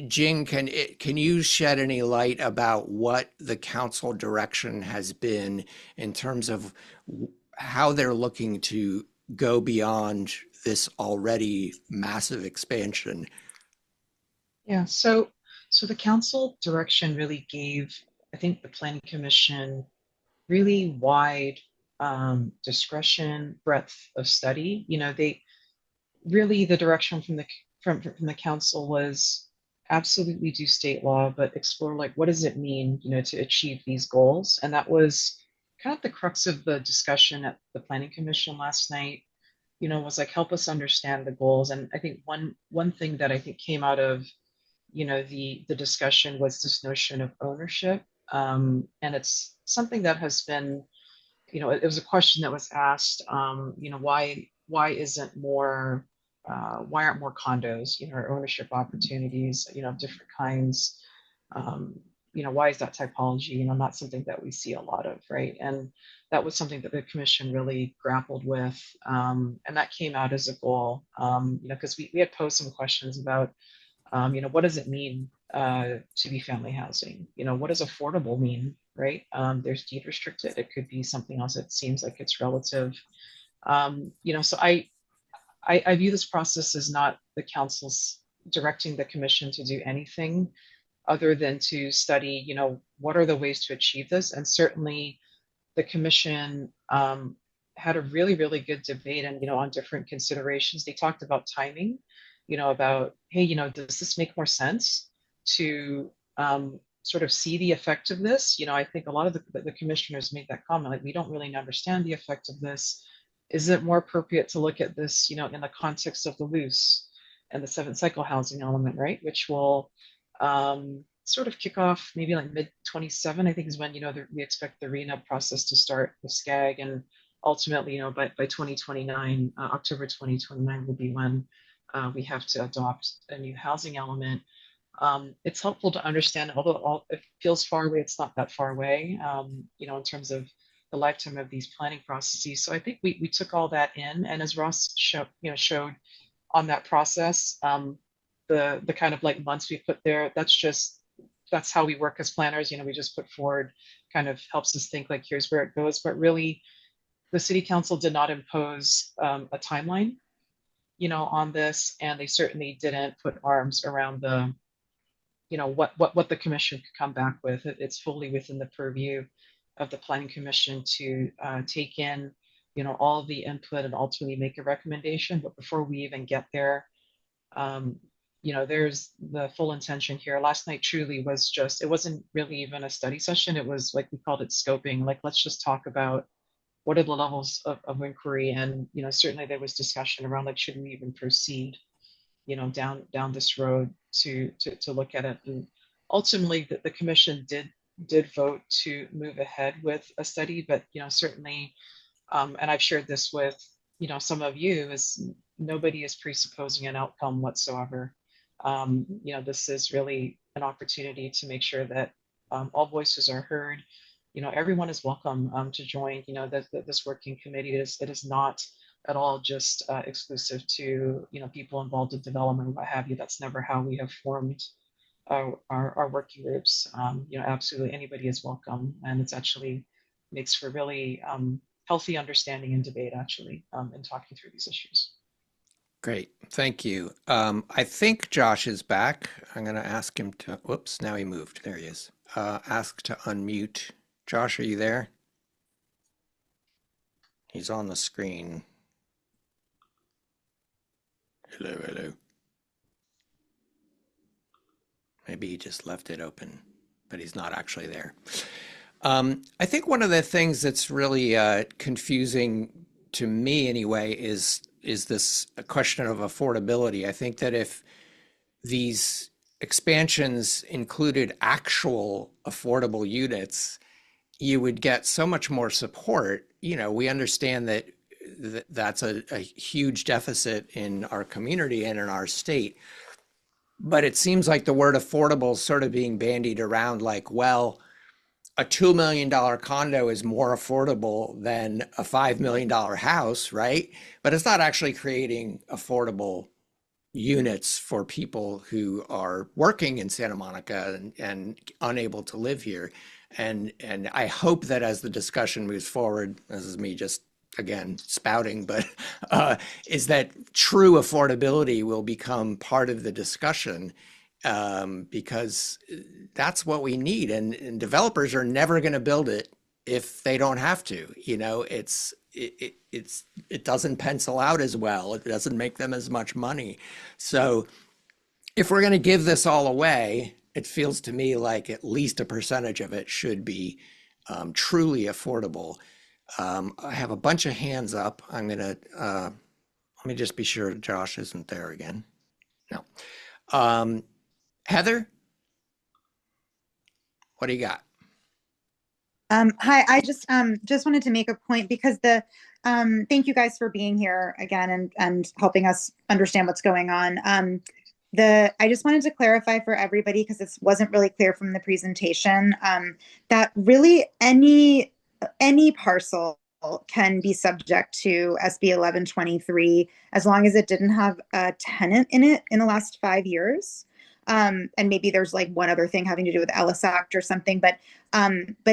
[SPEAKER 1] Jing, can you shed any light about what the council direction has been in terms of how they're looking to go beyond this already massive expansion?
[SPEAKER 4] Yeah, so the council direction really gave, I think, the planning commission really wide discretion, breadth of study. They really, the direction from the council was absolutely do state law, but explore what does it mean, to achieve these goals. And that was kind of the crux of the discussion at the planning commission last night, was help us understand the goals. And I think one thing that I think came out of the discussion was this notion of ownership. And it's something that has been, it was a question that was asked, why isn't more, why aren't more condos, or ownership opportunities, of different kinds? Why is that typology, not something that we see a lot of, right? And that was something that the commission really grappled with. And that came out as a goal, because we had posed some questions about, what does it mean to be family housing? What does affordable mean, right? There's deed restricted. It could be something else. It seems like it's relative. So I view this process as not the council's directing the commission to do anything other than to study, what are the ways to achieve this? And certainly the commission had a really, really good debate and, on different considerations. They talked about timing, about, hey, does this make more sense to sort of see the effect of this? I think a lot of the commissioners made that comment, we don't really understand the effect of this. Is it more appropriate to look at this, in the context of the loose and the 7th cycle housing element, right? Which will sort of kick off maybe mid 27, I think is when, we expect the RENA process to start with SCAG, and ultimately, by 2029, October 2029 will be when we have to adopt a new housing element. It's helpful to understand, although it feels far away, it's not that far away, in terms of the lifetime of these planning processes. So I think we took all that in, and as Ross showed on that process, the kind of like months we put there, that's how we work as planners. We just put forward, kind of helps us think like, here's where it goes. But really, the city council did not impose a timeline, on this, and they certainly didn't put arms around the, what the commission could come back with. It's fully within the purview of the planning commission to take in, all of the input and ultimately make a recommendation. But before we even get there, there's the full intention here. Last night truly was just, it wasn't really even a study session. It was like, we called it scoping. Like, let's just talk about what are the levels of inquiry. And, certainly there was discussion around like, should we even proceed, down this road to look at it. And ultimately the commission did vote to move ahead with a study, but, certainly, and I've shared this with, some of you, is nobody is presupposing an outcome whatsoever. This is really an opportunity to make sure that all voices are heard. Everyone is welcome to join, this working committee. It is not at all just exclusive to, people involved in development, what have you. That's never how we have formed our working groups. Absolutely anybody is welcome. And it's actually makes for really healthy understanding and debate, actually, in talking through these issues.
[SPEAKER 1] Great, thank you. I think Josh is back. I'm going to ask him to, whoops, now he moved. There he is. Ask to unmute. Josh, are you there? He's on the screen. Hello, hello. Maybe he just left it open, but he's not actually there. I think one of the things that's really confusing to me anyway is this a question of affordability. I think that if these expansions included actual affordable units, you would get so much more support. We understand that that's a huge deficit in our community and in our state. But it seems like the word affordable is sort of being bandied around like, well, a $2 million condo is more affordable than a $5 million house, right? But it's not actually creating affordable units for people who are working in Santa Monica and unable to live here. And I hope that as the discussion moves forward, this is me just, again, spouting, but is that true affordability will become part of the discussion, because that's what we need. And developers are never going to build it if they don't have to. It doesn't pencil out as well. It doesn't make them as much money. So if we're going to give this all away, it feels to me like at least a percentage of it should be truly affordable. I have a bunch of hands up. I'm going to, let me just be sure Josh isn't there again. No. Heather, what do you got?
[SPEAKER 8] Hi, I just wanted to make a point because thank you guys for being here again and helping us understand what's going on. I just wanted to clarify for everybody, because it wasn't really clear from the presentation, that really any parcel can be subject to SB 1123 as long as it didn't have a tenant in it in the last 5 years. And maybe there's like one other thing having to do with Ellis Act or something, but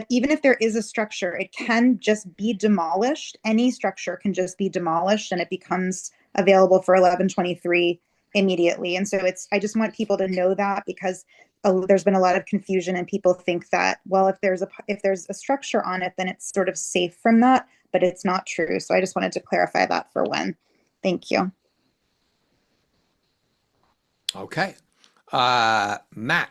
[SPEAKER 8] even if there is a structure, it can just be demolished. Any structure can just be demolished and it becomes available for 1123 immediately. And so I just want people to know that, because there's been a lot of confusion and people think that, well, if there's a structure on it, then it's sort of safe from that, but it's not true. So I just wanted to clarify that for when. Thank you.
[SPEAKER 1] Okay. Matt.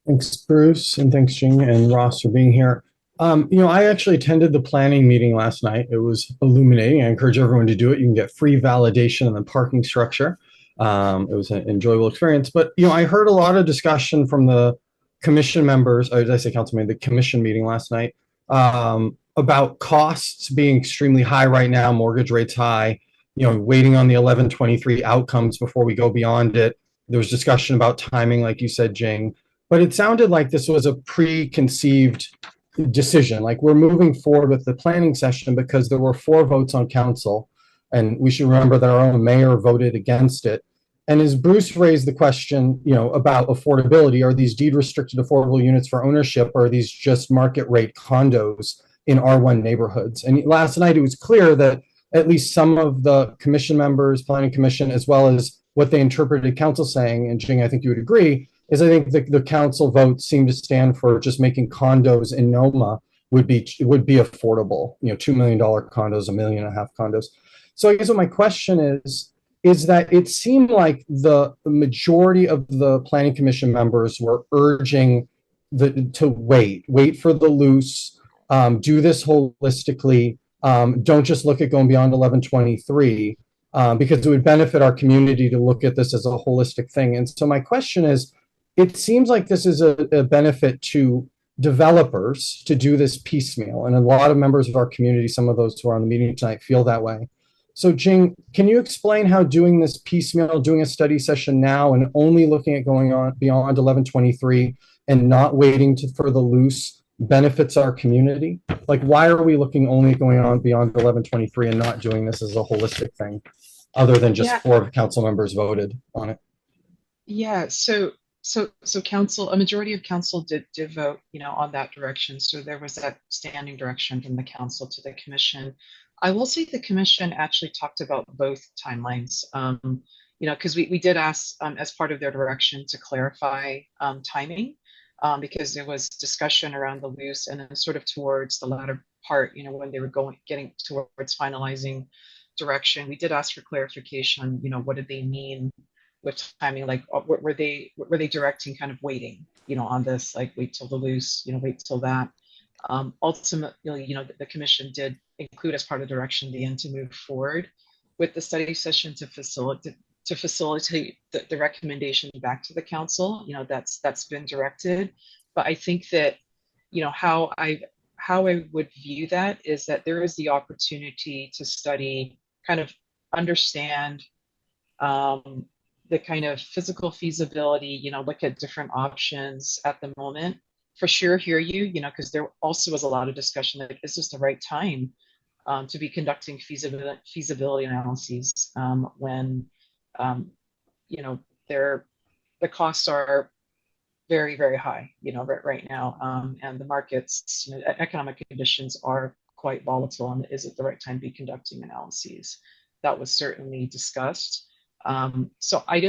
[SPEAKER 3] Thanks, Bruce, and thanks, Jing and Ross, for being here. I actually attended the planning meeting last night. It was illuminating. I encourage everyone to do it. You can get free validation on the parking structure. It was an enjoyable experience. But, I heard a lot of discussion from the commission members, or did I say councilman, the commission meeting last night, about costs being extremely high right now, mortgage rates high, waiting on the 1123 outcomes before we go beyond it. There was discussion about timing, like you said, Jing. But it sounded like this was a preconceived decision. Like, we're moving forward with the planning session because there were 4 votes on council, and we should remember that our own mayor voted against it. And as Bruce raised the question, about affordability, are these deed restricted affordable units for ownership, or are these just market rate condos in R1 neighborhoods? And last night it was clear that at least some of the commission members, planning commission, as well as what they interpreted council saying, and Jing, I think you would agree, is I think the council vote seemed to stand for just making condos in NOMA would be affordable, $2 million condos, $1.5 million condos. So I guess what my question is that it seemed like the majority of the planning commission members were urging to wait for the loose, do this holistically, don't just look at going beyond 1123, because it would benefit our community to look at this as a holistic thing. And so my question is, it seems like this is a benefit to developers to do this piecemeal. And a lot of members of our community, some of those who are on the meeting tonight, feel that way. So Jing, can you explain how doing this piecemeal, doing a study session now and only looking at going on beyond 1123 and not waiting for the loose benefits our community? Like, why are we looking only at going on beyond 1123 and not doing this as a holistic thing, other than just 4 council members voted on it?
[SPEAKER 4] Yeah, so council, a majority of council did vote, on that direction. So there was that standing direction from the council to the commission. I will say the commission actually talked about both timelines, because we did ask as part of their direction to clarify timing, because there was discussion around the loose and then sort of towards the latter part, when they were getting towards finalizing direction. We did ask for clarification on, what did they mean with timing? Like, were they directing kind of waiting, on this, like wait till the loose, wait till that. Ultimately, the commission did include as part of direction the end to move forward with the study session to facilitate the recommendation back to the council. That's been directed. But I think that, how I would view that is that there is the opportunity to study, kind of understand the kind of physical feasibility, look at different options at the moment. For sure, hear you, because there also was a lot of discussion like, is this the right time to be conducting feasibility analyses when, the costs are very, very high, right now, and the markets, economic conditions are quite volatile, and is it the right time to be conducting analyses? That was certainly discussed. So I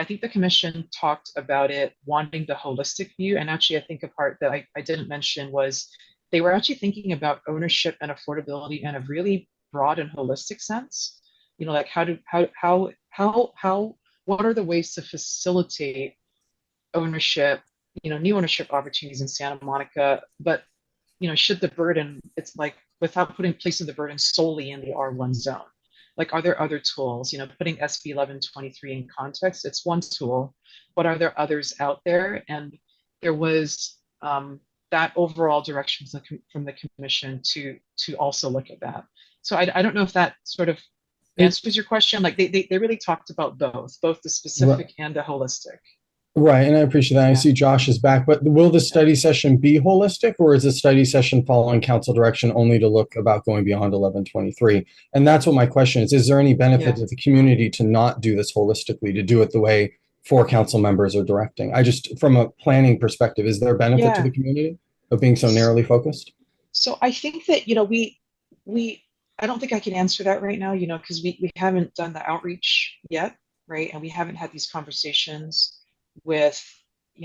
[SPEAKER 4] think the commission talked about it wanting the holistic view. And actually, I think a part that I didn't mention was they were actually thinking about ownership and affordability in a really broad and holistic sense. Like what are the ways to facilitate ownership, new ownership opportunities in Santa Monica, but, should the burden, it's like without placing the burden solely in the R1 zone. Like, are there other tools? Putting SB 1123 in context, it's one tool, but are there others out there? And there was that overall direction from the commission to also look at that. So I don't know if that sort of answers your question. Like, they really talked about both the specific and the holistic.
[SPEAKER 3] Right, and I appreciate that. I see Josh is back, but will the study session be holistic, or is the study session following council direction only to look about going beyond 1123? And that's what my question is. Is there any benefit to the community to not do this holistically, to do it the way 4 council members are directing? I just, from a planning perspective, is there a benefit to the community of being so narrowly focused?
[SPEAKER 4] So I think that, I don't think I can answer that right now, because we haven't done the outreach yet, right? And we haven't had these conversations with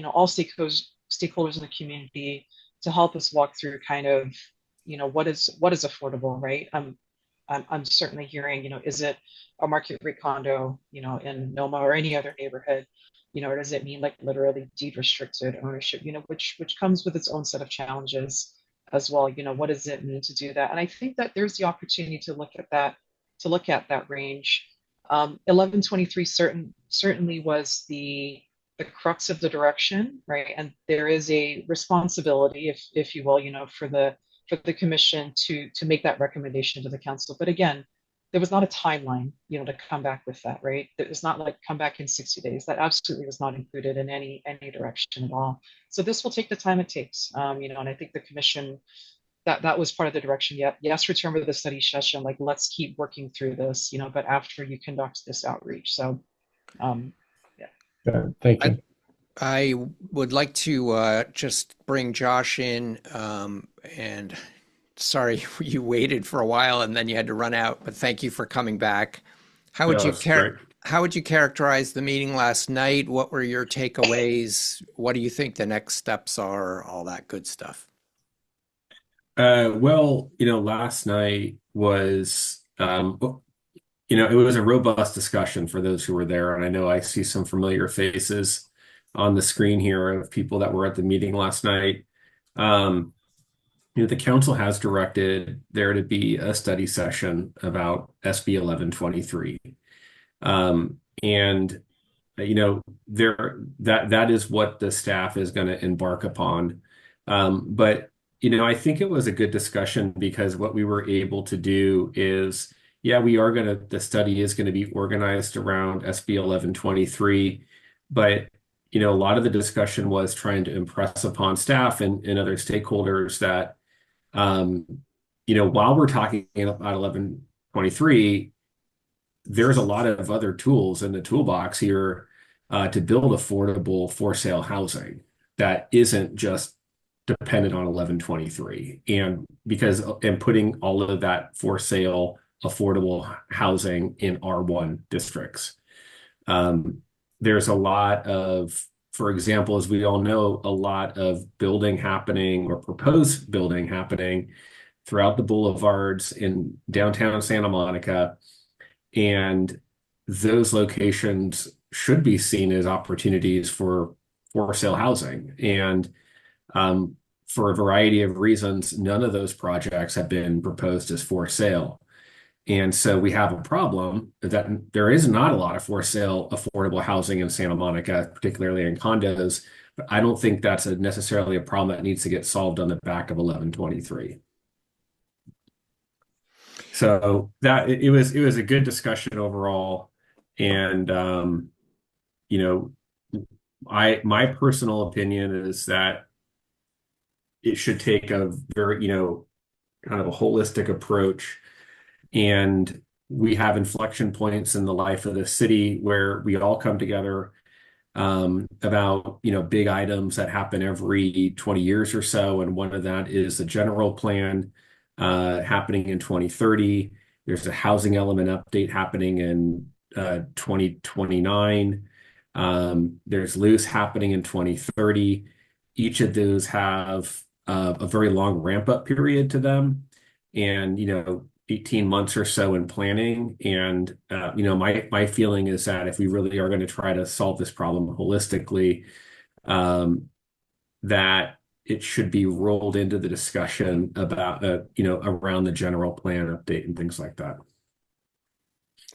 [SPEAKER 4] all stakeholders in the community to help us walk through kind of what is affordable, right? I'm certainly hearing, is it a market rate condo, in NOMA or any other neighborhood, or does it mean like literally deed restricted ownership, which comes with its own set of challenges as well. What does it mean to do that? And I think that there's the opportunity to look at that range. 1123 certainly was the crux of the direction, right? And there is a responsibility, if you will, for the commission to make that recommendation to the council. But again, there was not a timeline, to come back with that, right? It was not like come back in 60 days. That absolutely was not included in any direction at all. So this will take the time it takes, and I think the commission, that was part of the direction. Yes, return with the study session, like let's keep working through this, but after you conduct this outreach. So yeah.
[SPEAKER 3] Thank you.
[SPEAKER 1] I would like to just bring Josh in, and sorry you waited for a while and then you had to run out, but thank you for coming back. How would you characterize the meeting last night? What were your takeaways? What do you think the next steps are? All that good stuff.
[SPEAKER 11] Well, last night was, it was a robust discussion for those who were there. And I know I see some familiar faces on the screen here of people that were at the meeting last night. The council has directed there to be a study session about SB 1123. And that is what the staff is going to embark upon. But I think it was a good discussion because what we were able to do is, the study is going to be organized around SB 1123, but a lot of the discussion was trying to impress upon staff and other stakeholders that while we're talking about 1123, there's a lot of other tools in the toolbox here to build affordable for sale housing that isn't just dependent on 1123. And putting all of that for sale affordable housing in R1 districts. There's a lot of, for example, as we all know, a lot of building happening or proposed building happening throughout the boulevards in downtown Santa Monica. And those locations should be seen as opportunities for sale housing. And for a variety of reasons, none of those projects have been proposed as for sale. And so we have a problem that there is not a lot of for sale affordable housing in Santa Monica, particularly in condos. But I don't think that's necessarily a problem that needs to get solved on the back of 1123. So that it was a good discussion overall. And my personal opinion is that it should take a very, kind of a holistic approach. And we have inflection points in the life of the city where we all come together about, big items that happen every 20 years or so. And one of that is the general plan happening in 2030. There's a housing element update happening in 2029. There's loose happening in 2030. Each of those have a very long ramp up period to them. And, 18 months or so in planning. And, my feeling is that if we really are going to try to solve this problem holistically, that it should be rolled into the discussion about, around the general plan update and things like that.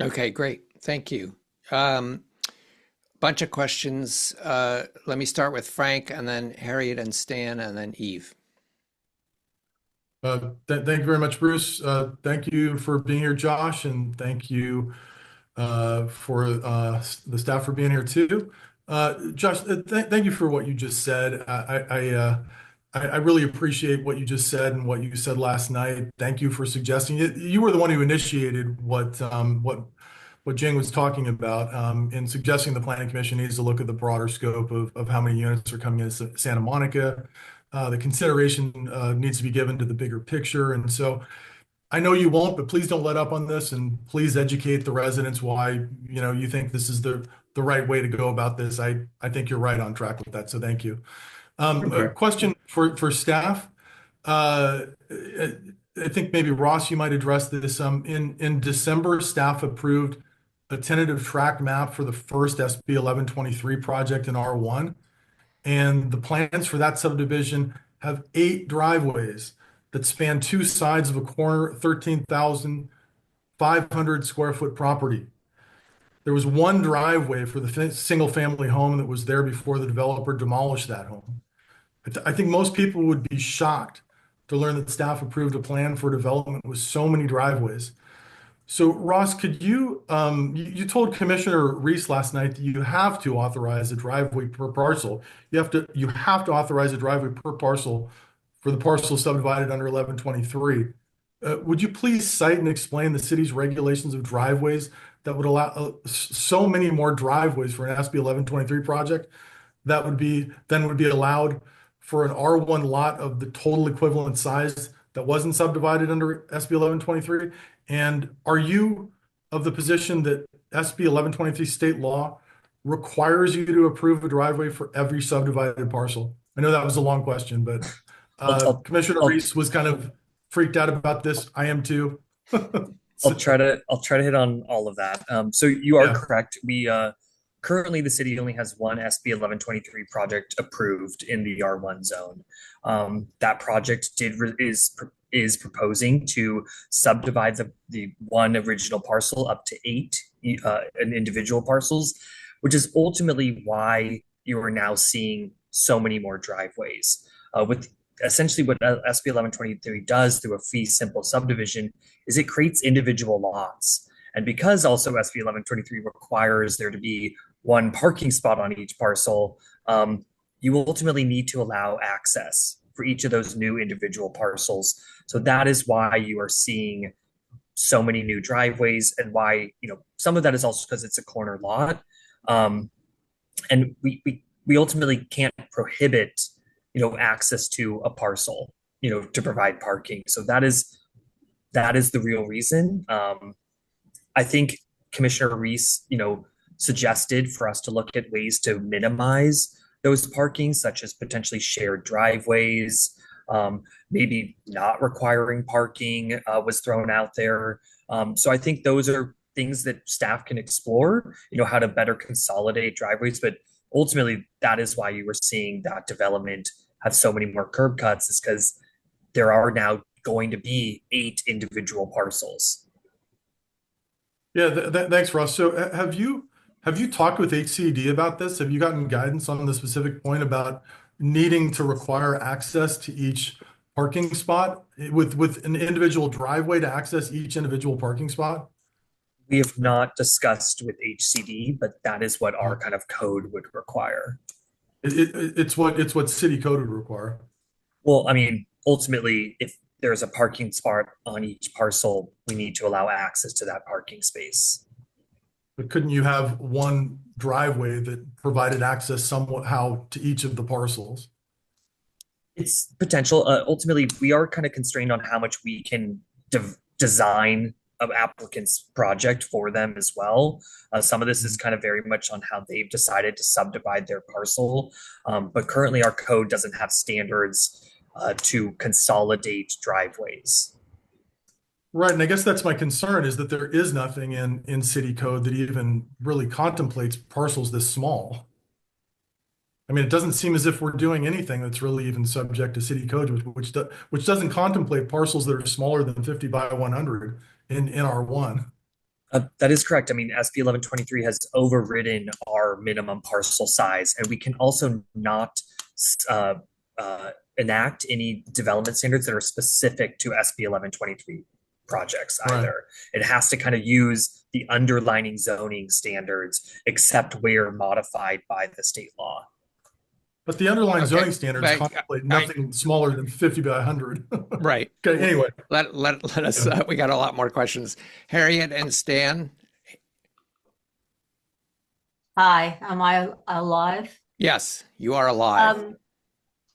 [SPEAKER 1] Okay, great. Thank you. Bunch of questions. Let me start with Frank and then Harriet and Stan and then Eve.
[SPEAKER 6] Thank you very much, Bruce. Thank you for being here, Josh, and thank you for the staff for being here too. Josh, thank you for what you just said. I really appreciate what you just said and what you said last night. Thank you for suggesting it. You were the one who initiated what Jing was talking about in suggesting the Planning Commission needs to look at the broader scope of how many units are coming into Santa Monica. The consideration needs to be given to the bigger picture. And so I know you won't, but please don't let up on this, and please educate the residents why you think this is the right way to go about this. I think you're right on track with that. So thank you.
[SPEAKER 11] Okay.
[SPEAKER 6] A question for staff. I think maybe Ross, you might address this. In December, staff approved a tentative track map for the first SB 1123 project in R1. And the plans for that subdivision have 8 driveways that span 2 sides of a corner, 13,500 square foot property. There was 1 driveway for the single family home that was there before the developer demolished that home. I think most people would be shocked to learn that staff approved a plan for development with so many driveways. So Ross, could you, you told Commissioner Reese last night that you have to authorize a driveway per parcel. You have to authorize a driveway per parcel for the parcel subdivided under 1123. Would you please cite and explain the city's regulations of driveways that would allow so many more driveways for an SB 1123 project that would be allowed for an R1 lot of the total equivalent size that wasn't subdivided under SB 1123? And are you of the position that SB 1123 state law requires you to approve a driveway for every subdivided parcel? I know that was a long question, but Commissioner Reese was kind of freaked out about this. I am too.
[SPEAKER 10] I'll try to hit on all of that. So you are correct. We currently the city only has one SB 1123 project approved in the R1 zone. That project is proposing to subdivide the one original parcel up to 8 individual parcels, which is ultimately why you are now seeing so many more driveways. With essentially what SB 1123 does through a fee simple subdivision is it creates individual lots. And because also SB 1123 requires there to be one parking spot on each parcel, you ultimately need to allow access for each of those new individual parcels. So that is why you are seeing so many new driveways, and why, some of that is also because it's a corner lot. And we ultimately can't prohibit, access to a parcel, to provide parking. So that is the real reason. I think Commissioner Reese, suggested for us to look at ways to minimize those parkings, such as potentially shared driveways, maybe not requiring parking was thrown out there. So I think those are things that staff can explore, how to better consolidate driveways. But ultimately, that is why you were seeing that development have so many more curb cuts, is because there are now going to be 8 individual parcels.
[SPEAKER 6] Yeah, thanks, Ross. So have you talked with HCD about this? Have you gotten guidance on the specific point about needing to require access to each parking spot with an individual driveway to access each individual parking spot?
[SPEAKER 10] We have not discussed with HCD, but that is what our kind of code would require.
[SPEAKER 6] It's what city code would require.
[SPEAKER 10] Well, I mean, ultimately, if there's a parking spot on each parcel, we need to allow access to that parking space.
[SPEAKER 6] But couldn't you have one driveway that provided access somehow to each of the parcels?
[SPEAKER 10] It's potential. Ultimately, we are kind of constrained on how much we can design an applicant's project for them as well. Some of this is kind of very much on how they've decided to subdivide their parcel. But currently our code doesn't have standards to consolidate driveways.
[SPEAKER 6] Right, and I guess that's my concern, is that there is nothing in city code that even really contemplates parcels this small. I mean, it doesn't seem as if we're doing anything that's really even subject to city code, which doesn't contemplate parcels that are smaller than 50 by 100 in R1.
[SPEAKER 10] That is correct. I mean, SB 1123 has overridden our minimum parcel size, and we can also not enact any development standards that are specific to SB 1123 projects either. Right. It has to kind of use the underlining zoning standards, except where modified by the state law.
[SPEAKER 6] But the underlying zoning standards contemplate nothing smaller than 50 by 100.
[SPEAKER 1] Right.
[SPEAKER 6] Okay, anyway.
[SPEAKER 1] Let us, we got a lot more questions. Harriet and Stan.
[SPEAKER 12] Hi, am I alive?
[SPEAKER 1] Yes, you are alive.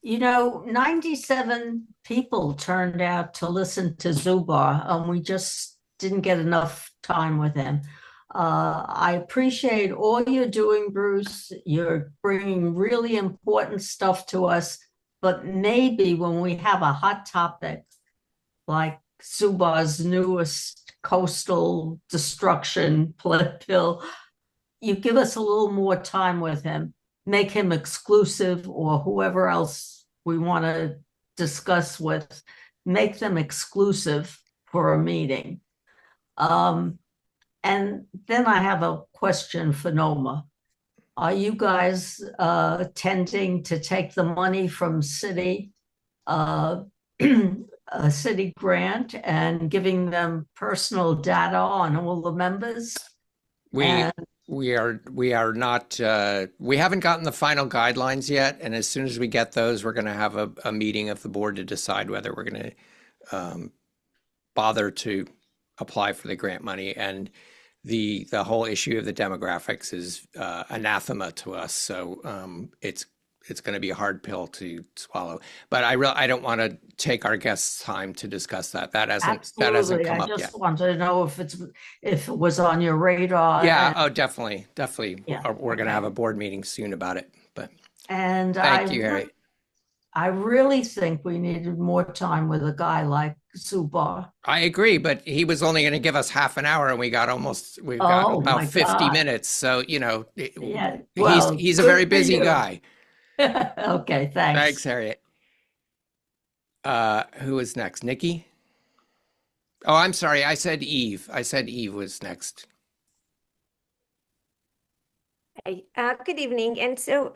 [SPEAKER 12] 97 people turned out to listen to Zbur. We just didn't get enough time with him. I appreciate all you're doing, Bruce. You're bringing really important stuff to us, but maybe when we have a hot topic like Zbur's newest coastal destruction bill, you give us a little more time with him, make him exclusive, or whoever else we want to discuss with, make them exclusive for a meeting. And then I have a question for NOMA. Are you guys tending to take the money from city a city grant and giving them personal data on all the members.
[SPEAKER 1] We
[SPEAKER 12] And
[SPEAKER 1] we are not we haven't gotten the final guidelines yet, and as soon as we get those, we're going to have a meeting of the board to decide whether we're going to bother to apply for the grant money. And the whole issue of the demographics is anathema to us, so it's going to be a hard pill to swallow. But I don't want to take our guests' time to discuss that. That hasn't
[SPEAKER 12] absolutely,
[SPEAKER 1] come
[SPEAKER 12] I
[SPEAKER 1] up yet.
[SPEAKER 12] just wanted to know if it was on your radar.
[SPEAKER 1] Yeah,
[SPEAKER 12] and,
[SPEAKER 1] definitely.
[SPEAKER 12] Yeah,
[SPEAKER 1] We're going to have a board meeting soon about it. But
[SPEAKER 12] and
[SPEAKER 1] thank you, Harry.
[SPEAKER 12] I really think we needed more time with a guy like Zbur.
[SPEAKER 1] I agree, but he was only going to give us half an hour, and we got
[SPEAKER 12] Oh,
[SPEAKER 1] about
[SPEAKER 12] my
[SPEAKER 1] 50
[SPEAKER 12] God.
[SPEAKER 1] minutes. So
[SPEAKER 12] Yeah, well,
[SPEAKER 1] he's a
[SPEAKER 12] good
[SPEAKER 1] very
[SPEAKER 12] for
[SPEAKER 1] busy
[SPEAKER 12] you.
[SPEAKER 1] guy.
[SPEAKER 12] Okay, thanks.
[SPEAKER 1] Thanks, Harriet. Who is next? Nikki? Oh, I'm sorry. I said Eve. I said Eve was next.
[SPEAKER 13] Hey, good evening. And so,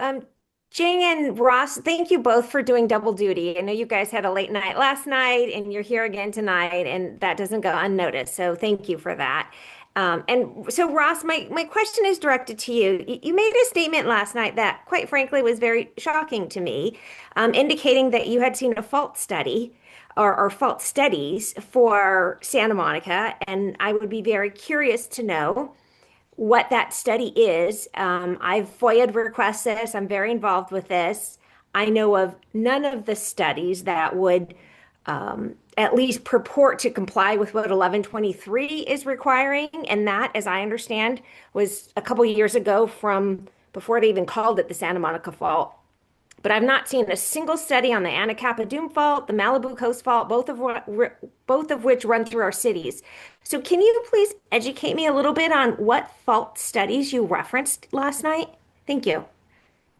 [SPEAKER 13] Jing and Ross, thank you both for doing double duty. I know you guys had a late night last night, and you're here again tonight, and that doesn't go unnoticed. So thank you for that. And so, Ross, my question is directed to you. You made a statement last night that, quite frankly, was very shocking to me, indicating that you had seen a fault study or fault studies for Santa Monica, and I would be very curious to know what that study is. I've FOIA'd requests this. I'm very involved with this. I know of none of the studies that would at least purport to comply with what 1123 is requiring. And that, as I understand, was a couple years ago from before they even called it the Santa Monica Fault. But I've not seen a single study on the Anacapa Dune Fault, the Malibu Coast Fault, both of which run through our cities. So can you please educate me a little bit on what fault studies you referenced last night? Thank you.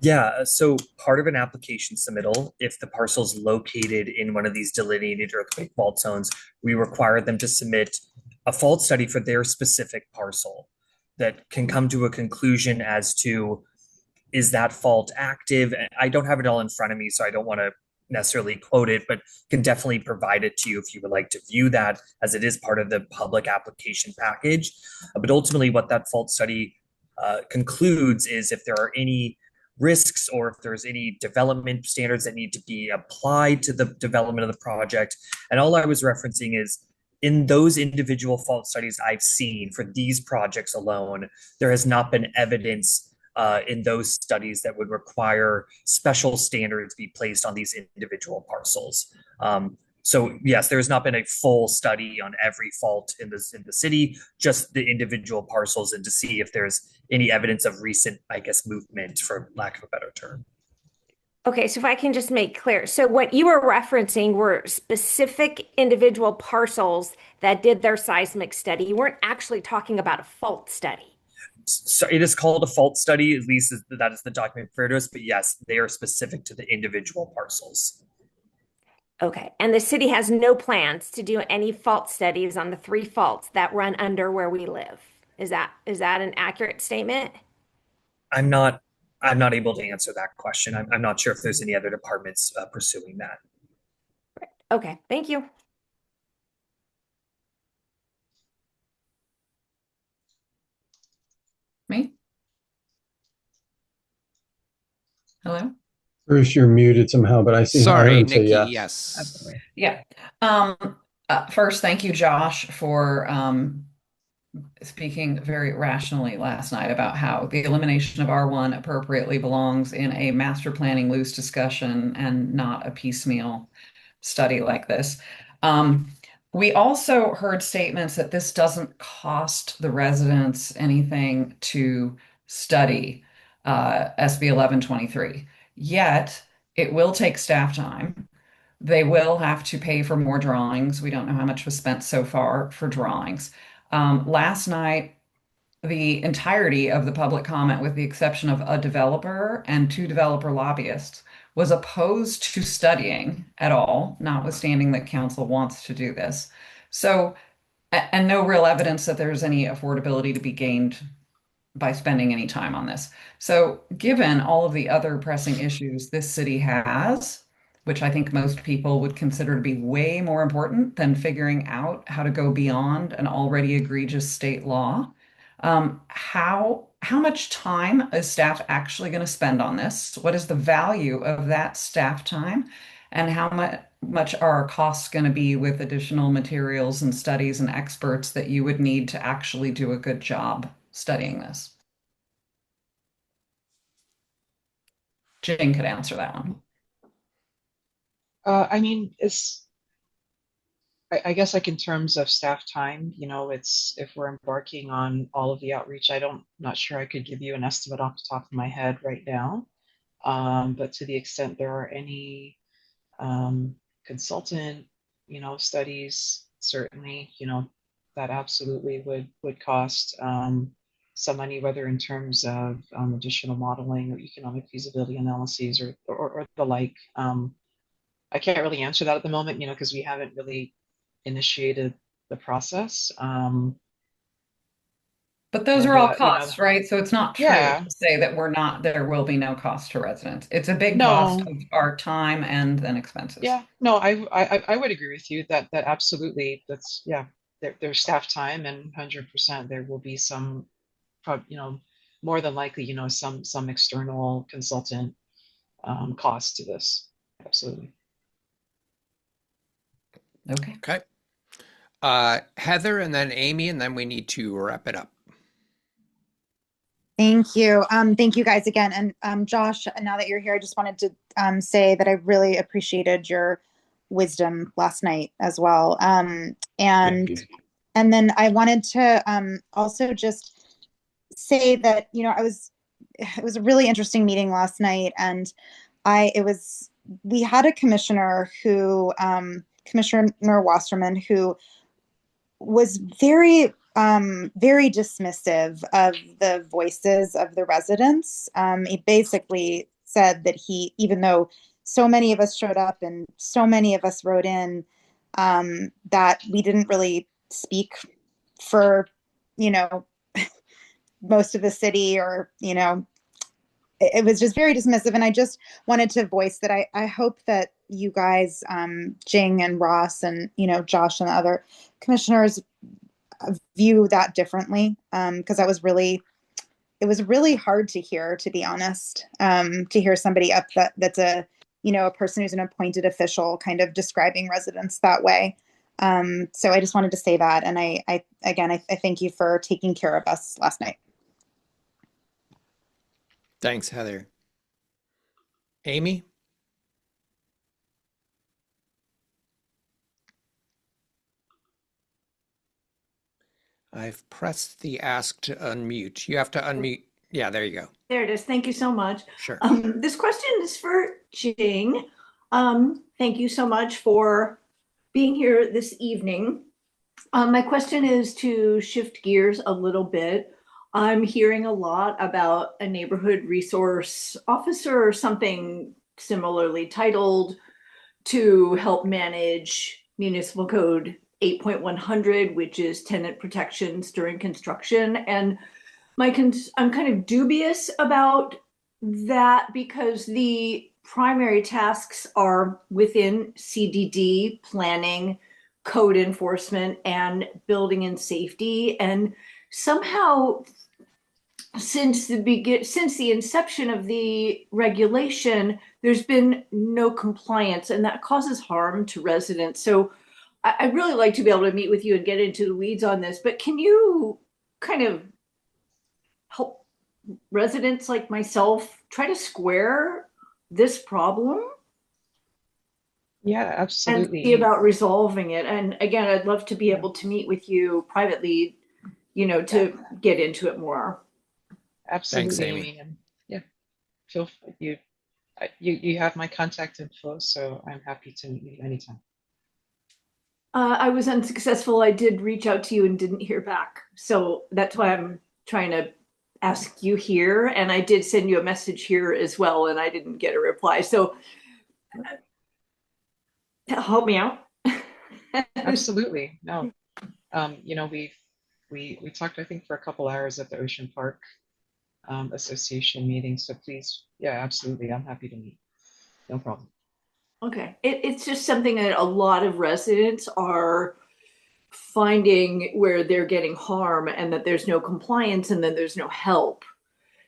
[SPEAKER 10] Yeah, so part of an application submittal, if the parcel's located in one of these delineated earthquake fault zones, we require them to submit a fault study for their specific parcel that can come to a conclusion as to, is that fault active? I don't have it all in front of me, so I don't want to necessarily quote it, but can definitely provide it to you if you would like to view that, as it is part of the public application package. But ultimately, what that fault study concludes is if there are any risks or if there's any development standards that need to be applied to the development of the project. And all I was referencing is in those individual fault studies I've seen for these projects alone, there has not been evidence in those studies that would require special standards be placed on these individual parcels. So yes, there has not been a full study on every fault in the city, just the individual parcels, and to see if there's any evidence of recent, I guess, movement, for lack of a better term.
[SPEAKER 13] Okay, so if I can just make clear. So what you were referencing were specific individual parcels that did their seismic study. You weren't actually talking about a fault study.
[SPEAKER 10] So it is called a fault study, at least that is the document referred to us, but yes, they are specific to the individual parcels.
[SPEAKER 13] Okay, and the city has no plans to do any fault studies on the 3 faults that run under where we live. Is that an accurate statement?
[SPEAKER 10] I'm not able to answer that question. I'm not sure if there's any other departments pursuing that.
[SPEAKER 13] Okay, thank you.
[SPEAKER 7] Me? Hello?
[SPEAKER 3] Bruce, you're muted somehow, but I see.
[SPEAKER 1] Sorry,
[SPEAKER 3] Aaron say
[SPEAKER 1] Nikki.
[SPEAKER 3] yes.
[SPEAKER 7] Yeah. First, thank you, Josh, for speaking very rationally last night about how the elimination of R1 appropriately belongs in a master planning loose discussion and not a piecemeal study like this. We also heard statements that this doesn't cost the residents anything to study SB 1123. Yet, it will take staff time. They will have to pay for more drawings. We don't know how much was spent so far for drawings. Last night, the entirety of the public comment, with the exception of a developer and 2 developer lobbyists, was opposed to studying at all, notwithstanding that council wants to do this. So, and no real evidence that there's any affordability to be gained by spending any time on this. So given all of the other pressing issues this city has, which I think most people would consider to be way more important than figuring out how to go beyond an already egregious state law. How much time is staff actually going to spend on this? What is the value of that staff time? And how much are our costs going to be with additional materials and studies and experts that you would need to actually do a good job studying this? Jing could answer that one.
[SPEAKER 4] I mean, I guess like in terms of staff time, it's if we're embarking on all of the outreach, not sure I could give you an estimate off the top of my head right now. But to the extent there are any consultant, studies, certainly, that absolutely would cost some money, whether in terms of additional modeling or economic feasibility analyses or the like. I can't really answer that at the moment, because we haven't really initiated the process.
[SPEAKER 7] But those are all costs,
[SPEAKER 4] you know,
[SPEAKER 7] right? So it's not true
[SPEAKER 4] yeah,
[SPEAKER 7] to say that there will be no cost to residents. It's a big cost
[SPEAKER 4] no,
[SPEAKER 7] of our time and then expenses.
[SPEAKER 4] yeah, no, I would agree with you that absolutely, that's, yeah, there's staff time, and 100% there will be some, more than likely, some external consultant cost to this. Absolutely.
[SPEAKER 7] Okay.
[SPEAKER 1] Okay. Heather, and then Amy, and then we need to wrap it up.
[SPEAKER 8] Thank you. Thank you guys again. And Josh, now that you're here, I just wanted to say that I really appreciated your wisdom last night as well. And then I wanted to also just say that, it was a really interesting meeting last night, and we had a commissioner who, Commissioner Wasserman, who was very dismissive of the voices of the residents. He basically said that even though so many of us showed up and so many of us wrote in, that we didn't really speak for, most of the city, or, it was just very dismissive. And I just wanted to voice that I hope that you guys, Jing and Ross and, Josh and the other commissioners view that differently. Because it was really hard to hear, to be honest, to hear somebody that's a person who's an appointed official kind of describing residents that way. So I just wanted to say that. And I thank you for taking care of us last night.
[SPEAKER 1] Thanks, Heather. Amy? I've pressed the ask to unmute. You have to unmute. Yeah, there you go.
[SPEAKER 12] There it is. Thank you so much.
[SPEAKER 1] Sure.
[SPEAKER 12] This question is for Jing. Thank you so much for being here this evening. My question is to shift gears a little bit. I'm hearing a lot about a neighborhood resource officer or something similarly titled to help manage municipal code 8.100, which is tenant protections during construction. And I'm kind of dubious about that because the primary tasks are within CDD, planning, code enforcement, and building and safety. And somehow, since the inception of the regulation, there's been no compliance, and that causes harm to residents. So I'd really like to be able to meet with you and get into the weeds on this, but can you kind of help residents like myself try to square this problem?
[SPEAKER 4] Yeah, absolutely.
[SPEAKER 12] And see about resolving it. And again, I'd love to be able to meet with you privately, to get into it more.
[SPEAKER 4] Absolutely.
[SPEAKER 1] Thanks, Amy.
[SPEAKER 4] And yeah, feel free. You have my contact info, so I'm happy to meet you anytime.
[SPEAKER 12] I was unsuccessful. I did reach out to you and didn't hear back. So that's why I'm trying to ask you here. And I did send you a message here as well, and I didn't get a reply. So help me out.
[SPEAKER 4] Absolutely. No. We talked, I think, for a couple hours at the Ocean Park Association meeting. So please, yeah, absolutely. I'm happy to meet. No problem.
[SPEAKER 14] Okay. It's just something that a lot of residents are finding where they're getting harm and that there's no compliance and then there's no help.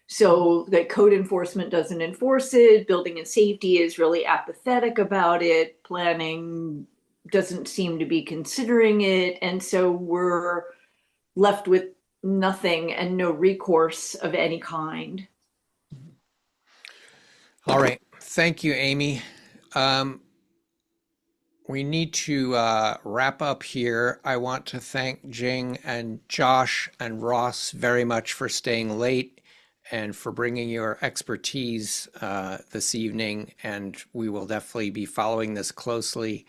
[SPEAKER 14] So that code enforcement doesn't enforce it, building and safety is really apathetic about it, planning doesn't seem to be considering it. And so we're left with nothing and no recourse of any kind.
[SPEAKER 1] All right. Thank you, Amy. We need to wrap up here. I want to thank Jing and Josh and Ross very much for staying late and for bringing your expertise this evening. And we will definitely be following this closely.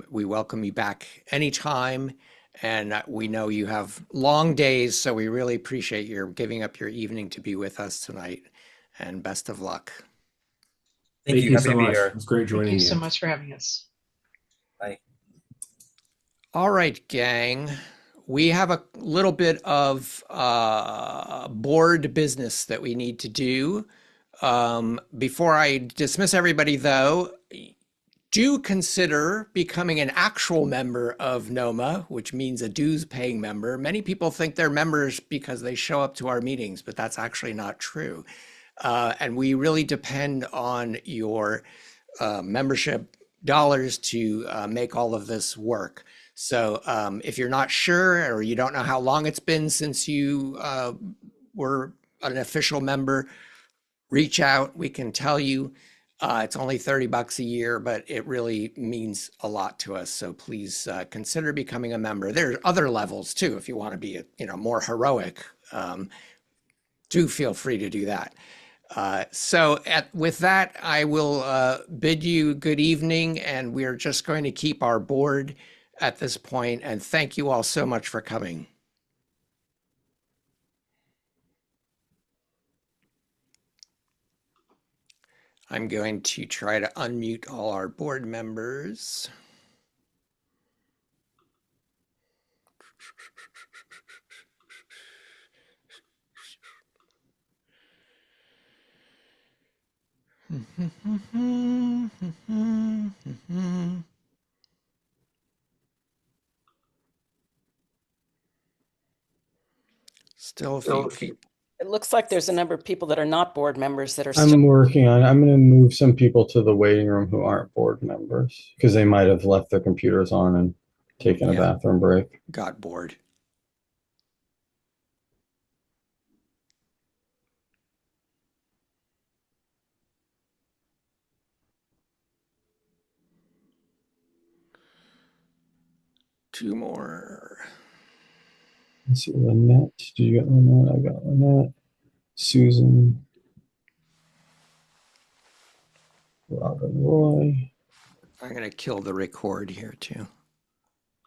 [SPEAKER 1] We welcome you back anytime. And we know you have long days, so we really appreciate your giving up your evening to be with us tonight. And best of luck.
[SPEAKER 10] Thank you. Happy
[SPEAKER 11] so
[SPEAKER 10] to be
[SPEAKER 11] much.
[SPEAKER 10] here.
[SPEAKER 11] It's great joining
[SPEAKER 4] Thank you
[SPEAKER 11] you.
[SPEAKER 4] so much for having us.
[SPEAKER 10] Bye.
[SPEAKER 1] All right, gang. We have a little bit of board business that we need to do. Before I dismiss everybody, though, do consider becoming an actual member of NOMA, which means a dues-paying member. Many people think they're members because they show up to our meetings, but that's actually not true. And we really depend on your membership dollars to make all of this work. So if you're not sure or you don't know how long it's been since you were an official member, reach out. We can tell you. It's only $30 a year, but it really means a lot to us. So please consider becoming a member. There are other levels too. If you want to be, more heroic, do feel free to do that. With that, I will bid you good evening, and we're just going to keep our board at this point. And thank you all so much for coming. I'm going to try to unmute all our board members. Still a few people.
[SPEAKER 15] It looks like there's a number of people that are not board members that are
[SPEAKER 3] I'm working on it. I'm going to move some people to the waiting room who aren't board members because they might have left their computers on and taken a bathroom break.
[SPEAKER 1] Got bored. Two more.
[SPEAKER 3] Let's see, Lynette. Did you get Lynette? I got Lynette. Susan. Robin Roy.
[SPEAKER 1] I'm going to kill the record here too.